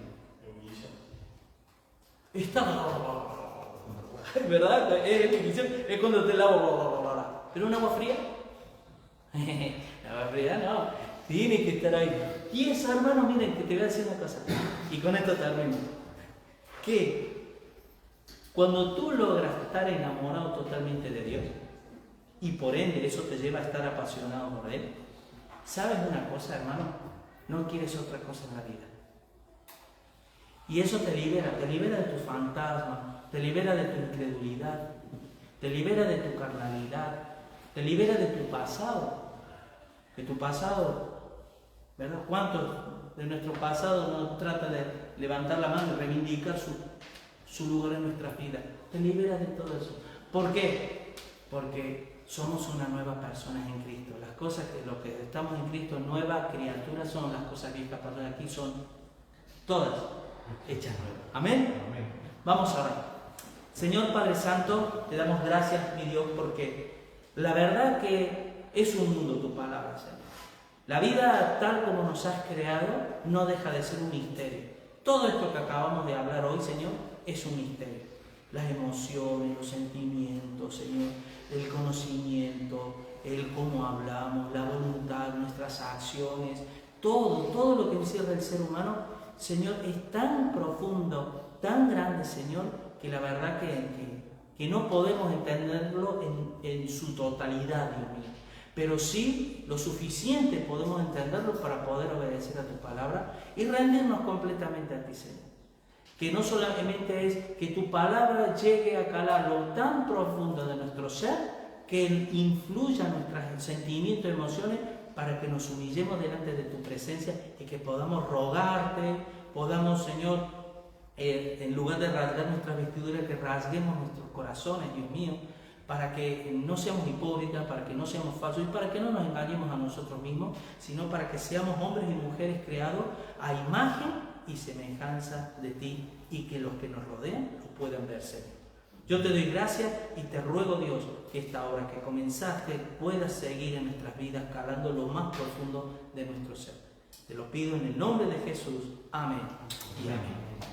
¿Verdad? Es cuando te lavo. ¿Pero un agua fría? La agua fría no. Tiene que estar ahí. Y eso, hermano, miren, que te voy a decir una cosa. Y con esto termino. Que cuando tú logras estar enamorado totalmente de Dios, y por ende eso te lleva a estar apasionado por Él, ¿sabes una cosa, hermano? No quieres otra cosa en la vida. Y eso te libera de tu fantasma, te libera de tu incredulidad, te libera de tu carnalidad, te libera de tu pasado. De tu pasado, ¿verdad? ¿Cuántos de nuestro pasado nos trata de levantar la mano y reivindicar su lugar en nuestra vida? Te libera de todo eso. ¿Por qué? Porque somos una nueva persona en Cristo. Las cosas que lo que estamos en Cristo, nuevas criaturas son, las cosas viejas pasadas aquí son todas hechas nuevas. ¿Amén? Amén. Vamos a orar. Señor Padre Santo, te damos gracias, mi Dios, porque la verdad que es un mundo tu palabra, Señor. La vida tal como nos has creado no deja de ser un misterio. Todo esto que acabamos de hablar hoy, Señor, es un misterio. Las emociones, los sentimientos, Señor, el conocimiento, el cómo hablamos, la voluntad, nuestras acciones, todo lo que encierra el ser humano, Señor, es tan profundo, tan grande, Señor, que la verdad que no podemos entenderlo en su totalidad, Dios mío. Pero sí lo suficiente podemos entenderlo para poder obedecer a tu palabra y rendirnos completamente a ti, Señor. Que no solamente es que tu palabra llegue a calar lo tan profundo de nuestro ser, que influya en nuestros sentimientos y emociones para que nos humillemos delante de tu presencia y que podamos rogarte, podamos, Señor, en lugar de rasgar nuestras vestiduras, que rasguemos nuestros corazones, Dios mío, para que no seamos hipócritas, para que no seamos falsos y para que no nos engañemos a nosotros mismos, sino para que seamos hombres y mujeres creados a imagen y semejanza de ti y que los que nos rodean lo puedan ver, Señor. Yo te doy gracias y te ruego, Dios, que esta obra que comenzaste pueda seguir en nuestras vidas, calando lo más profundo de nuestro ser. Te lo pido en el nombre de Jesús. Amén y amén.